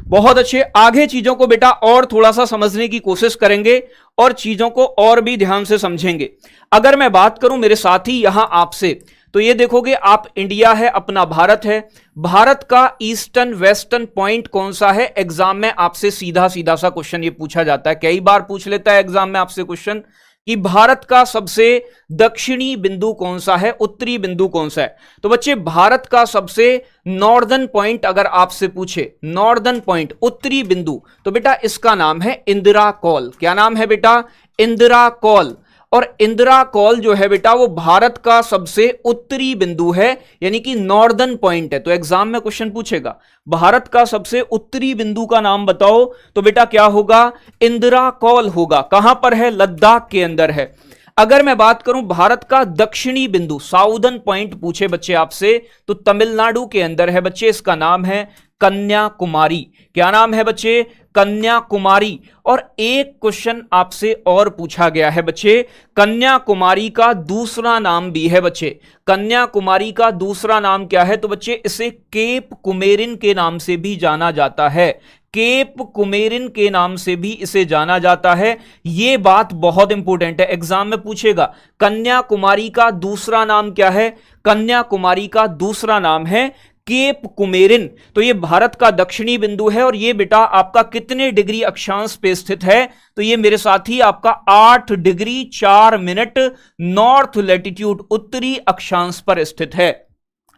बहुत अच्छे। आगे चीजों को बेटा और थोड़ा सा समझने की कोशिश करेंगे और चीजों को और भी ध्यान से समझेंगे। अगर मैं बात करूं मेरे साथी यहां आपसे, तो ये देखोगे आप, इंडिया है अपना, भारत है, भारत का ईस्टर्न वेस्टर्न पॉइंट कौन सा है। एग्जाम में आपसे सीधा सीधा सा क्वेश्चन ये पूछा जाता है, कई बार पूछ लेता है एग्जाम में आपसे क्वेश्चन कि भारत का सबसे दक्षिणी बिंदु कौन सा है, उत्तरी बिंदु कौन सा है। तो बच्चे भारत का सबसे नॉर्दर्न पॉइंट अगर आपसे पूछे, नॉर्दर्न पॉइंट उत्तरी बिंदु, तो बेटा इसका नाम है इंदिरा कॉल। क्या नाम है बेटा? इंदिरा कॉल। और इंदिरा कॉल जो है बेटा वो भारत का सबसे उत्तरी बिंदु है, यानी कि नॉर्दर्न पॉइंट है। तो एग्जाम में क्वेश्चन पूछेगा भारत का सबसे उत्तरी बिंदु का नाम बताओ, तो बेटा क्या होगा? इंदिरा कॉल होगा। कहां पर है? लद्दाख के अंदर है। अगर मैं बात करूं भारत का दक्षिणी बिंदु, साउदर्न पॉइंट पूछे बच्चे आपसे, तो तमिलनाडु के अंदर है बच्चे, इसका नाम है कन्याकुमारी। क्या नाम है बच्चे? कन्याकुमारी। और एक क्वेश्चन आपसे और पूछा गया है बच्चे, कन्याकुमारी का दूसरा नाम भी है बच्चे। कन्याकुमारी का दूसरा नाम क्या है? तो बच्चे इसे केप कुमेरिन के नाम से भी जाना जाता है, केप कुमेरिन के नाम से भी इसे जाना जाता है। यह बात बहुत इंपॉर्टेंट है, एग्जाम में पूछेगा कन्याकुमारी का दूसरा नाम क्या है। कन्याकुमारी का दूसरा नाम है केप कुमेरिन। तो ये भारत का दक्षिणी बिंदु है और ये बेटा आपका कितने डिग्री अक्षांश पे स्थित है? तो ये मेरे साथी आपका 8 डिग्री 4 मिनट नॉर्थ लैटिट्यूड, उत्तरी अक्षांश पर स्थित है,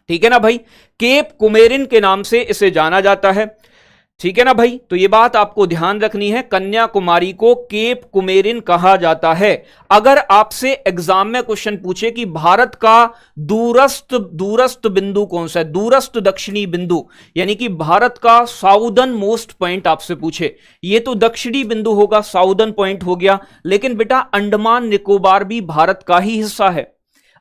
ठीक है ना भाई। केप कुमेरिन के नाम से इसे जाना जाता है, ठीक है ना भाई। तो ये बात आपको ध्यान रखनी है, कन्याकुमारी को केप कुमेरिन कहा जाता है। अगर आपसे एग्जाम में क्वेश्चन पूछे कि भारत का दूरस्थ बिंदु कौन सा है, दूरस्थ दक्षिणी बिंदु, यानी कि भारत का साउदर्न मोस्ट पॉइंट आपसे पूछे, ये तो दक्षिणी बिंदु होगा, साउदर्न पॉइंट हो गया। लेकिन बेटा अंडमान निकोबार भी भारत का ही हिस्सा है,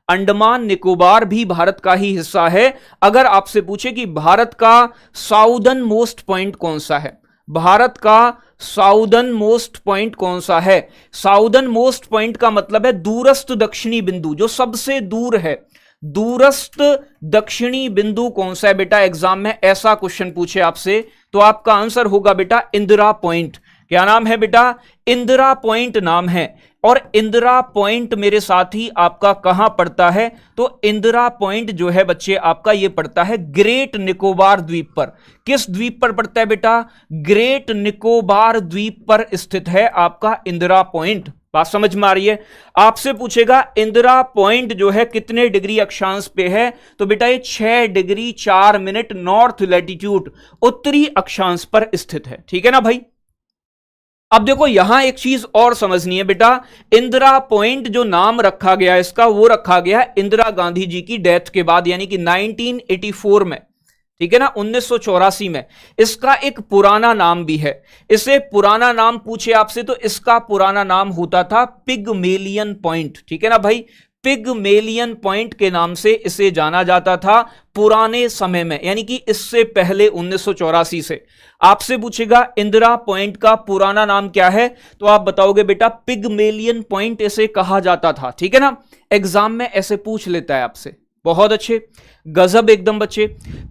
अंडमान निकोबार भी भारत का ही हिस्सा है। अगर आपसे पूछे कि भारत का साउदर्न मोस्ट पॉइंट कौन सा है, भारत का साउदर्न मोस्ट पॉइंट कौन सा है, साउदर्न मोस्ट पॉइंट का मतलब है दूरस्थ दक्षिणी बिंदु, जो सबसे दूर है, दूरस्थ दक्षिणी बिंदु कौन सा है बेटा? एग्जाम में ऐसा क्वेश्चन पूछे आपसे तो आपका आंसर होगा बेटा इंदिरा पॉइंट। क्या नाम है बेटा? इंदिरा पॉइंट नाम है। और इंदिरा पॉइंट मेरे साथी आपका कहां पड़ता है? तो इंदिरा पॉइंट जो है बच्चे आपका ये पड़ता है ग्रेट निकोबार द्वीप पर। किस द्वीप पर पड़ता है बेटा? ग्रेट निकोबार द्वीप पर स्थित है आपका इंदिरा पॉइंट। बात समझ में आ रही है? आपसे पूछेगा इंदिरा पॉइंट जो है कितने डिग्री अक्षांश पे है? तो बेटा ये 6 डिग्री 4 मिनट नॉर्थ लैटिट्यूड, उत्तरी अक्षांश पर स्थित है। ठीक है ना भाई? अब देखो यहां एक चीज और समझनी है बेटा, इंदिरा पॉइंट जो नाम रखा गया इसका वो रखा गया इंदिरा गांधी जी की डेथ के बाद, यानी कि 1984 में। ठीक है ना, 1984 में। इसका एक पुराना नाम भी है। इसे पुराना नाम पूछे आपसे तो इसका पुराना नाम होता था पिगमेलियन पॉइंट। ठीक है ना भाई? पिगमेलियन पॉइंट के नाम से इसे जाना जाता था पुराने समय में, यानी कि इससे पहले 1984 से। आपसे पूछेगा इंदिरा पॉइंट का पुराना नाम क्या है, तो आप बताओगे बेटा पिगमेलियन पॉइंट इसे कहा जाता था। ठीक है ना, एग्जाम में ऐसे पूछ लेता है आपसे। बहुत अच्छे, गजब एकदम बच्चे।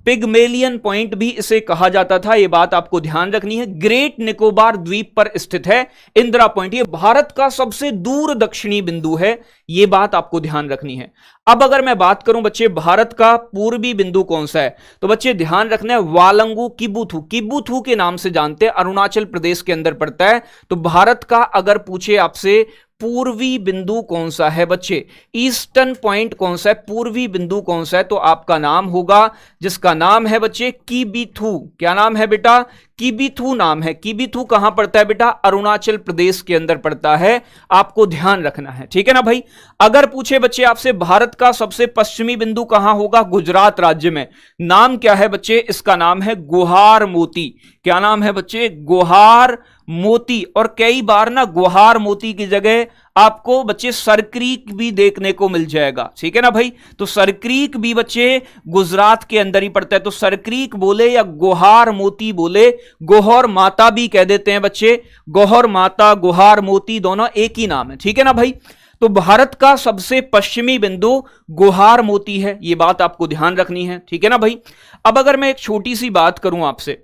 पिगमेलियन पॉइंट भी इसे कहा जाता था, यह बात आपको ध्यान रखनी है। ग्रेट निकोबार द्वीप पर स्थित है इंदिरा पॉइंट, यह भारत का सबसे दूर दक्षिणी बिंदु है, यह बात आपको ध्यान रखनी है। अब अगर मैं बात करूं बच्चे भारत का पूर्वी बिंदु कौन सा है, तो बच्चे ध्यान रखना है वालंगू किबुथु। किबुथु के नाम से जानते हैं, अरुणाचल प्रदेश के अंदर पड़ता है। तो भारत का अगर पूछे आपसे पूर्वी बिंदु कौन सा है बच्चे, ईस्टर्न पॉइंट कौन सा है, पूर्वी बिंदु कौन सा है, तो आपका नाम होगा जिसका नाम है बच्चे किबिथु। क्या नाम है बेटा? किबिथु नाम है। किबिथु कहां पड़ता है बेटा? अरुणाचल प्रदेश के अंदर पड़ता है, आपको ध्यान रखना है। ठीक है ना भाई? अगर पूछे बच्चे आपसे भारत का सबसे पश्चिमी बिंदु कहां होगा, गुजरात राज्य में। नाम क्या है बच्चे? इसका नाम है गुहार मोती। क्या नाम है बच्चे? गुहार मोती। और कई बार ना गुहार मोती की जगह आपको बच्चे सरक्रीक भी देखने को मिल जाएगा। ठीक है ना भाई? तो सरक्रीक भी बच्चे गुजरात के अंदर ही पड़ता है। तो सरक्रीक बोले या गुहार मोती बोले, गोहर माता भी कह देते हैं बच्चे। गोहर माता, गुहार मोती दोनों एक ही नाम है। ठीक है ना भाई? तो भारत का सबसे पश्चिमी बिंदु गुहार मोती है, यह बात आपको ध्यान रखनी है। ठीक है ना भाई? अब अगर मैं एक छोटी सी बात करूं आपसे,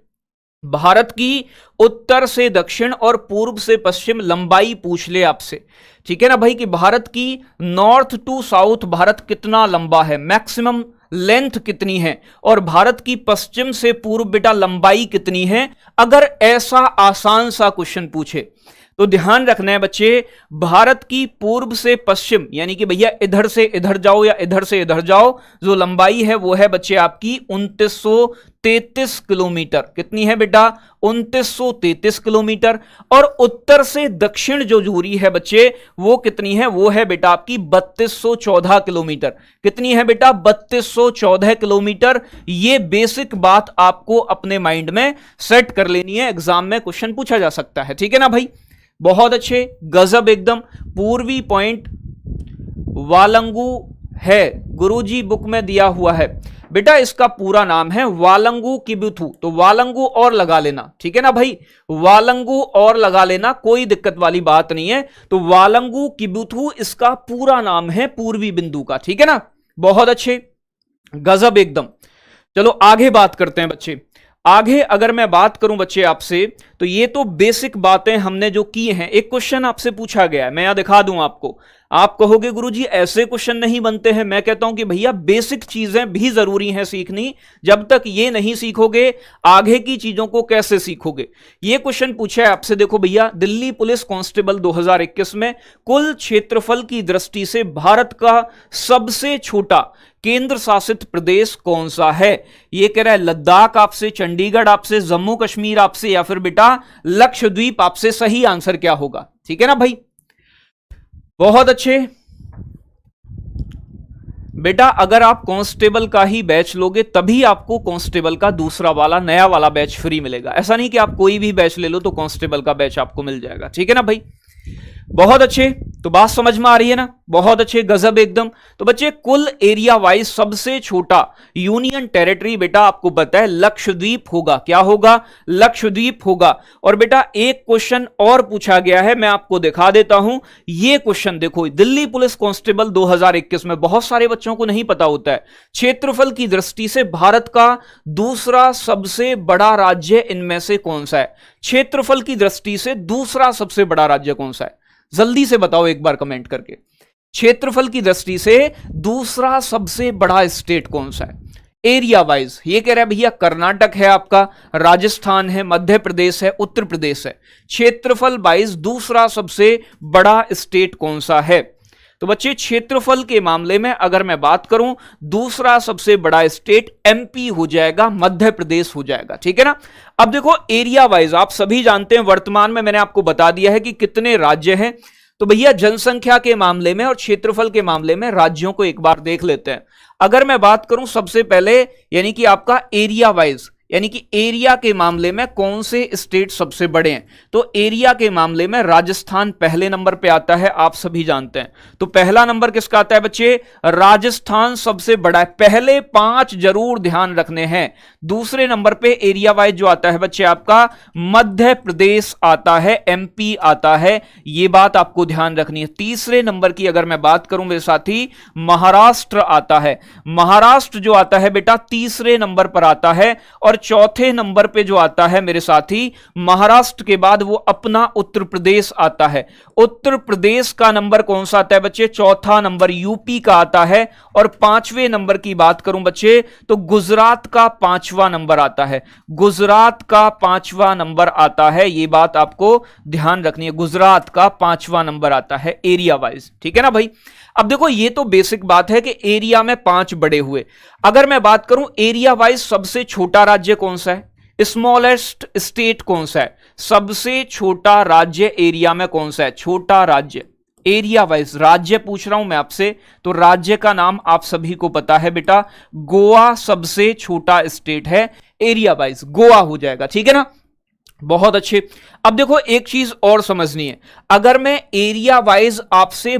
भारत की उत्तर से दक्षिण और पूर्व से पश्चिम लंबाई पूछ ले आपसे। ठीक है ना भाई? कि भारत की नॉर्थ टू साउथ भारत कितना लंबा है, मैक्सिमम लेंथ कितनी है, और भारत की पश्चिम से पूर्व बेटा लंबाई कितनी है। अगर ऐसा आसान सा क्वेश्चन पूछे तो ध्यान रखना है बच्चे, भारत की पूर्व से पश्चिम यानी कि भैया इधर से इधर जाओ या इधर से इधर जाओ, जो लंबाई है वो है बच्चे आपकी 2933 किलोमीटर। कितनी है बेटा? 2933 किलोमीटर। और उत्तर से दक्षिण जो दूरी है बच्चे वो कितनी है? वो है बेटा आपकी 3214 किलोमीटर। कितनी है बेटा? 3214 किलोमीटर। ये बेसिक बात आपको अपने माइंड में सेट कर लेनी है, एग्जाम में क्वेश्चन पूछा जा सकता है। ठीक है ना भाई? बहुत अच्छे, गजब एकदम। पूर्वी पॉइंट वालंगू है, गुरुजी बुक में दिया हुआ है बेटा। इसका पूरा नाम है वालंगू किबुथु। तो वालंगू और लगा लेना। ठीक है ना भाई? वालंगू और लगा लेना, कोई दिक्कत वाली बात नहीं है। तो वालंगू किबुथु इसका पूरा नाम है पूर्वी बिंदु का। ठीक है ना? बहुत अच्छे, गजब एकदम। चलो आगे बात करते हैं बच्चे। आगे अगर मैं बात करूं बच्चे आपसे, तो ये तो बेसिक बातें हमने जो की हैं। एक क्वेश्चन आपसे पूछा गया है, मैं यहां दिखा दूं आपको। आप कहोगे गुरुजी ऐसे क्वेश्चन नहीं बनते हैं। मैं कहता हूं कि भैया बेसिक चीजें भी जरूरी हैं सीखनी। जब तक ये नहीं सीखोगे आगे की चीजों को कैसे सीखोगे। ये क्वेश्चन पूछा है आपसे, देखो भैया, दिल्ली पुलिस कांस्टेबल 2021 में कुल क्षेत्रफल की दृष्टि से भारत का सबसे छोटा केंद्र शासित प्रदेश कौन सा है। ये कह रहा है लद्दाख आपसे, चंडीगढ़ आपसे, जम्मू कश्मीर आपसे, या फिर बेटा लक्षद्वीप आपसे। सही आंसर क्या होगा? ठीक है ना भाई? बहुत अच्छे बेटा, अगर आप कांस्टेबल का ही बैच लोगे तभी आपको कांस्टेबल का दूसरा वाला नया वाला बैच फ्री मिलेगा। ऐसा नहीं कि आप कोई भी बैच ले लो तो कांस्टेबल का बैच आपको मिल जाएगा। ठीक है ना भाई? बहुत अच्छे, तो बात समझ में आ रही है ना, बहुत अच्छे, गजब एकदम। तो बच्चे कुल एरिया वाइज सबसे छोटा यूनियन टेरिटरी बेटा आपको पता है लक्षद्वीप होगा। क्या होगा? लक्षद्वीप होगा। और बेटा एक क्वेश्चन और पूछा गया है, मैं आपको दिखा देता हूं। यह क्वेश्चन देखो, दिल्ली पुलिस कांस्टेबल 2021 में, बहुत सारे बच्चों को नहीं पता होता है, क्षेत्रफल की दृष्टि से भारत का दूसरा सबसे बड़ा राज्य इनमें से कौन सा है? क्षेत्रफल की दृष्टि से दूसरा सबसे बड़ा राज्य कौन सा है? जल्दी से बताओ एक बार कमेंट करके। क्षेत्रफल की दृष्टि से दूसरा सबसे बड़ा स्टेट कौन सा है एरिया वाइज? ये कह रहा है भैया कर्नाटक है आपका, राजस्थान है, मध्य प्रदेश है, उत्तर प्रदेश है। क्षेत्रफल वाइज दूसरा सबसे बड़ा स्टेट कौन सा है? तो बच्चे क्षेत्रफल के मामले में अगर मैं बात करूं, दूसरा सबसे बड़ा स्टेट एमपी हो जाएगा, मध्य प्रदेश हो जाएगा। ठीक है ना। अब देखो एरिया वाइज आप सभी जानते हैं, वर्तमान में मैंने आपको बता दिया है कि कितने राज्य हैं। तो भैया जनसंख्या के मामले में और क्षेत्रफल के मामले में राज्यों को एक बार देख लेते हैं। अगर मैं बात करूं सबसे पहले, यानी कि आपका एरिया वाइज, यानी कि एरिया के मामले में कौन से स्टेट सबसे बड़े हैं, तो एरिया के मामले में राजस्थान पहले नंबर पे आता है, आप सभी जानते हैं। तो पहला नंबर किसका आता है बच्चे? राजस्थान सबसे बड़ा है। पहले 5 जरूर ध्यान रखने हैं। दूसरे नंबर पे एरिया वाइज जो आता है बच्चे आपका मध्य प्रदेश आता है, एमपी आता है, ये बात आपको ध्यान रखनी है। तीसरे नंबर की अगर मैं बात करूं मेरे साथी, महाराष्ट्र आता है। महाराष्ट्र जो आता है बेटा तीसरे नंबर पर आता है। और चौथे नंबर पे जो आता है मेरे साथी, महाराष्ट्र के बाद वो अपना उत्तर प्रदेश आता है। उत्तर प्रदेश का नंबर कौन सा आता है बच्चे? चौथा नंबर यूपी का आता है। और 5वें नंबर की बात करूं बच्चे, तो गुजरात का 5वां नंबर आता है। गुजरात का 5वां नंबर आता है, ये बात आपको ध्यान रखनी है। गुजरात का 5वां नंबर आता है एरिया वाइज। ठीक है ना भाई। अब देखो ये तो बेसिक बात है कि एरिया में 5 बड़े हुए। अगर मैं बात करूं एरिया वाइज सबसे छोटा राज्य कौन सा है, स्मॉलेस्ट स्टेट कौन सा है, सबसे छोटा राज्य एरिया में कौन सा है? छोटा राज्य एरिया वाइज राज्य पूछ रहा हूं मैं आपसे, तो राज्य का नाम आप सभी को पता है बेटा, गोवा सबसे छोटा स्टेट है एरिया वाइज, गोवा हो जाएगा। ठीक है ना। बहुत अच्छे। अब देखो एक चीज और समझनी है, अगर मैं एरिया वाइज आपसे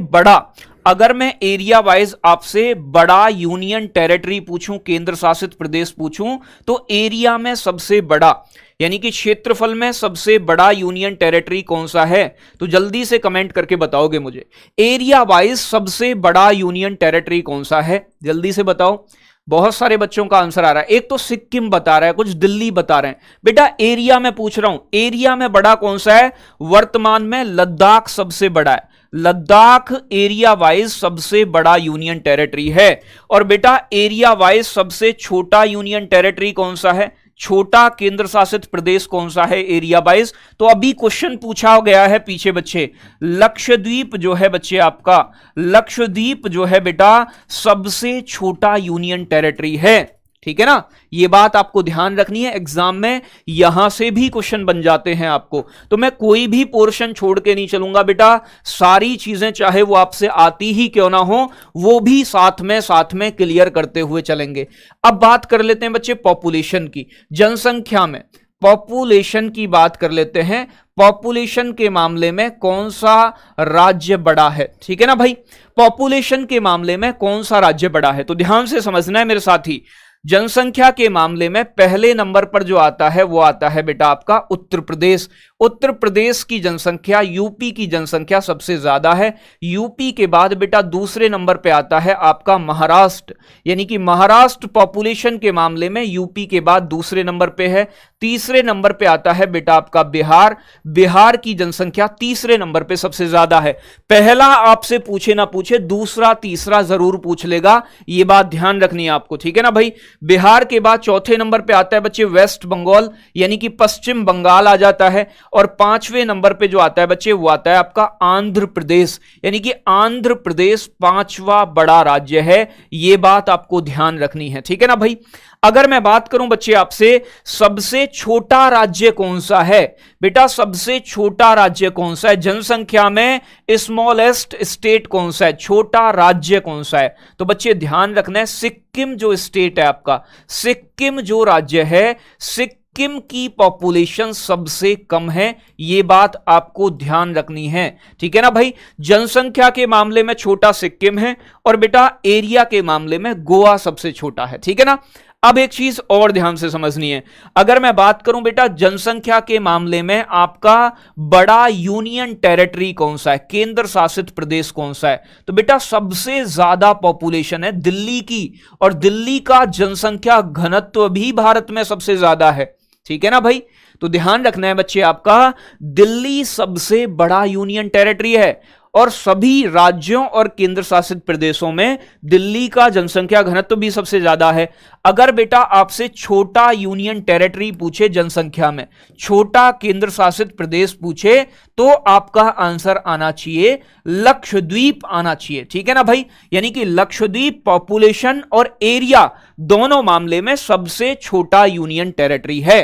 बड़ा यूनियन टेरिटरी पूछूं, केंद्र शासित प्रदेश पूछूं, तो एरिया में सबसे बड़ा, यानी कि क्षेत्रफल में सबसे बड़ा यूनियन टेरिटरी कौन सा है? तो जल्दी से कमेंट करके बताओगे मुझे, एरिया वाइज सबसे बड़ा यूनियन टेरिटरी कौन सा है? जल्दी से बताओ। बहुत सारे बच्चों का आंसर आ रहा है। एक तो सिक्किम बता रहा है, कुछ दिल्ली बता रहे हैं। बेटा एरिया में पूछ रहा हूं, एरिया में बड़ा कौन सा है? वर्तमान में लद्दाख सबसे बड़ा है। लद्दाख एरिया वाइज सबसे बड़ा यूनियन टेरिटरी है। और बेटा एरिया वाइज सबसे छोटा यूनियन टेरिटरी कौन सा है? छोटा केंद्र शासित प्रदेश कौन सा है एरिया वाइज? तो अभी क्वेश्चन पूछा गया है पीछे बच्चे, लक्षद्वीप जो है बच्चे आपका, लक्षद्वीप जो है बेटा सबसे छोटा यूनियन टेरिटरी है। ठीक है ना। ये बात आपको ध्यान रखनी है, एग्जाम में यहां से भी क्वेश्चन बन जाते हैं आपको। तो मैं कोई भी पोर्शन छोड़ के नहीं चलूंगा बेटा, सारी चीजें चाहे वो आपसे आती ही क्यों ना हो, वो भी साथ में क्लियर करते हुए चलेंगे। अब बात कर लेते हैं बच्चे पॉपुलेशन की, जनसंख्या में पॉपुलेशन की बात कर लेते हैं। पॉपुलेशन के मामले में कौन सा राज्य बड़ा है? ठीक है ना भाई। पॉपुलेशन के मामले में कौन सा राज्य बड़ा है, तो ध्यान से समझना है मेरे साथी। जनसंख्या के मामले में पहले नंबर पर जो आता है वो आता है बेटा आपका उत्तर प्रदेश। उत्तर प्रदेश की जनसंख्या यूपी की जनसंख्या सबसे ज्यादा है। यूपी के बाद बेटा दूसरे नंबर पे आता है आपका महाराष्ट्र, यानी कि महाराष्ट्र पॉपुलेशन के मामले में यूपी के बाद दूसरे नंबर पे है। तीसरे नंबर पे आता है बेटा आपका बिहार। बिहार की जनसंख्या तीसरे नंबर पे सबसे ज्यादा है। पहला आपसे पूछे ना पूछे, दूसरा तीसरा जरूर पूछ लेगा, ये बात ध्यान रखनी है आपको। ठीक है ना भाई। बिहार के बाद चौथे नंबर पे आता है बच्चे वेस्ट बंगाल, यानी कि पश्चिम बंगाल आ जाता है। और 5वें नंबर पे जो आता है बच्चे वो आता है आपका आंध्र प्रदेश, यानी कि आंध्र प्रदेश 5वां बड़ा राज्य है। ये बात आपको ध्यान रखनी है। ठीक है ना भाई। अगर मैं बात करूं बच्चे आपसे सबसे छोटा राज्य कौन सा है, बेटा सबसे छोटा राज्य कौन सा है जनसंख्या में, स्मॉलेस्ट स्टेट कौन सा है, छोटा राज्य कौन सा है? तो बच्चे ध्यान रखना है, सिक्किम जो स्टेट है आपका, सिक्किम जो राज्य है, सिक्किम सिक्किम की पॉपुलेशन सबसे कम है, यह बात आपको ध्यान रखनी है, ठीक है ना भाई। जनसंख्या के मामले में छोटा सिक्किम है और बेटा एरिया के मामले में गोवा सबसे छोटा है, ठीक है ना। अब एक चीज और ध्यान से समझनी है, अगर मैं बात करूं बेटा जनसंख्या के मामले में आपका बड़ा यूनियन टेरिटरी कौन सा है, केंद्र शासित प्रदेश कौन सा है, तो बेटा सबसे ज्यादा पॉपुलेशन है दिल्ली की, और दिल्ली का जनसंख्या घनत्व भी भारत में सबसे ज्यादा है, ठीक है ना भाई। तो ध्यान रखना है बच्चे आपका, दिल्ली सबसे बड़ा यूनियन टेरिटरी है और सभी राज्यों और केंद्र शासित प्रदेशों में दिल्ली का जनसंख्या घनत्व भी सबसे ज्यादा है। अगर बेटा आपसे छोटा यूनियन टेरिटरी पूछे जनसंख्या में, छोटा केंद्र शासित प्रदेश पूछे, तो आपका आंसर आना चाहिए लक्षद्वीप आना चाहिए, ठीक है ना भाई। यानी कि लक्षद्वीप पॉपुलेशन और एरिया दोनों मामले में सबसे छोटा यूनियन टेरिटरी है।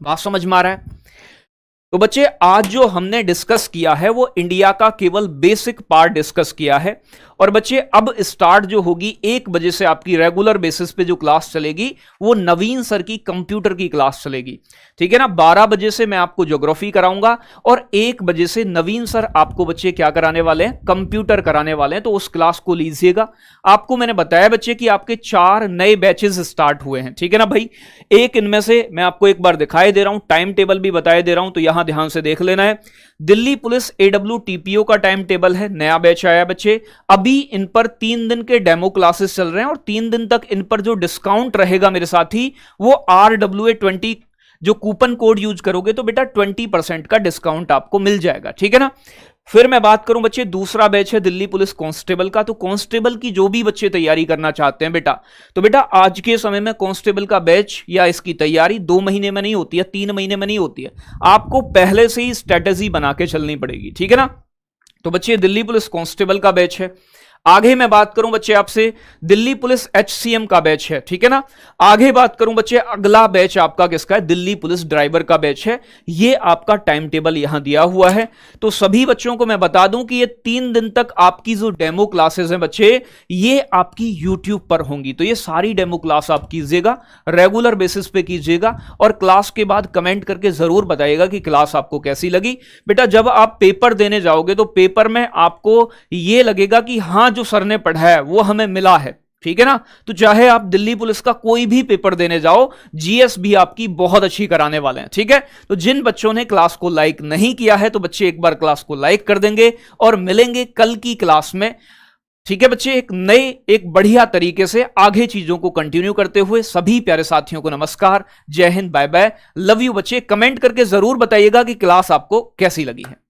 बात समझ में आ रहा है। तो बच्चे आज जो हमने डिस्कस किया है वो इंडिया का केवल बेसिक पार्ट डिस्कस किया है, और बच्चे अब स्टार्ट जो होगी 1 बजे से आपकी रेगुलर बेसिस पे जो क्लास चलेगी वो नवीन सर की कंप्यूटर की क्लास चलेगी, ठीक है ना। 12 बजे से मैं आपको ज्योग्राफी कराऊंगा और 1 बजे से नवीन सर आपको बच्चे क्या कराने वाले हैं, कंप्यूटर कराने वाले हैं, तो उस क्लास को लीजिएगा। आपको मैंने बताया बच्चे कि आपके 4 नए बैचेस स्टार्ट हुए हैं, ठीक है ना भाई। एक इनमें से मैं आपको एक बार दिखाई दे रहा हूं, टाइम टेबल भी बताए दे रहा हूं, तो यहां ध्यान से देख लेना है। दिल्ली पुलिस AWTPO का टाइम टेबल है, नया बैच आया बच्चे। अभी इन पर 3 दिन के डेमो क्लासेस चल रहे हैं और 3 दिन तक इन पर जो डिस्काउंट रहेगा मेरे साथी वो RWA20 जो कूपन कोड यूज करोगे तो बेटा 20% का डिस्काउंट आपको मिल जाएगा, ठीक है ना। फिर मैं बात करूं बच्चे, दूसरा बैच है दिल्ली पुलिस कांस्टेबल का। तो कांस्टेबल की जो भी बच्चे तैयारी करना चाहते हैं बेटा, तो बेटा आज के समय में कांस्टेबल का बैच या इसकी तैयारी 2 महीने में नहीं होती है, 3 महीने में नहीं होती है, आपको पहले से ही स्ट्रेटेजी बना के चलनी पड़ेगी, ठीक है ना। तो बच्चे दिल्ली पुलिस कांस्टेबल का बैच है। आगे मैं बात करूं बच्चे आपसे, दिल्ली पुलिस HCM का बैच है, ठीक है ना। आगे बात करूं बच्चे, अगला बैच आपका किसका है, दिल्ली पुलिस ड्राइवर का बैच है। ये आपका टाइम टेबल यहां दिया हुआ है। तो सभी बच्चों को मैं बता दूं कि ये 3 दिन तक आपकी जो डेमो क्लासेस हैं बच्चे, ये आपकी YouTube पर होंगी। तो ये सारी डेमो क्लास आप कीजिएगा, रेगुलर बेसिस पे कीजिएगा, और क्लास के बाद कमेंट करके जरूर बताइएगा कि क्लास आपको कैसी लगी। बेटा जब आप पेपर देने जाओगे तो पेपर में आपको ये लगेगा कि हाँ जो सर ने पढ़ाया वो हमें मिला है, ठीक है ना। तो चाहे आप दिल्ली पुलिस का कोई भी पेपर देने जाओ, GS भी आपकी बहुत अच्छी कराने वाले हैं, ठीक है। तो जिन बच्चों ने क्लास को लाइक नहीं किया है तो बच्चे एक बार क्लास को लाइक कर देंगे और मिलेंगे कल की क्लास में, ठीक है बच्चे। एक बढ़िया तरीके से आगे चीजों को कंटिन्यू करते हुए सभी प्यारे साथियों को नमस्कार, जय Hind, bye bye, love you बच्चे। कमेंट करके जरूर बताइएगा कि क्लास आपको कैसी लगी है।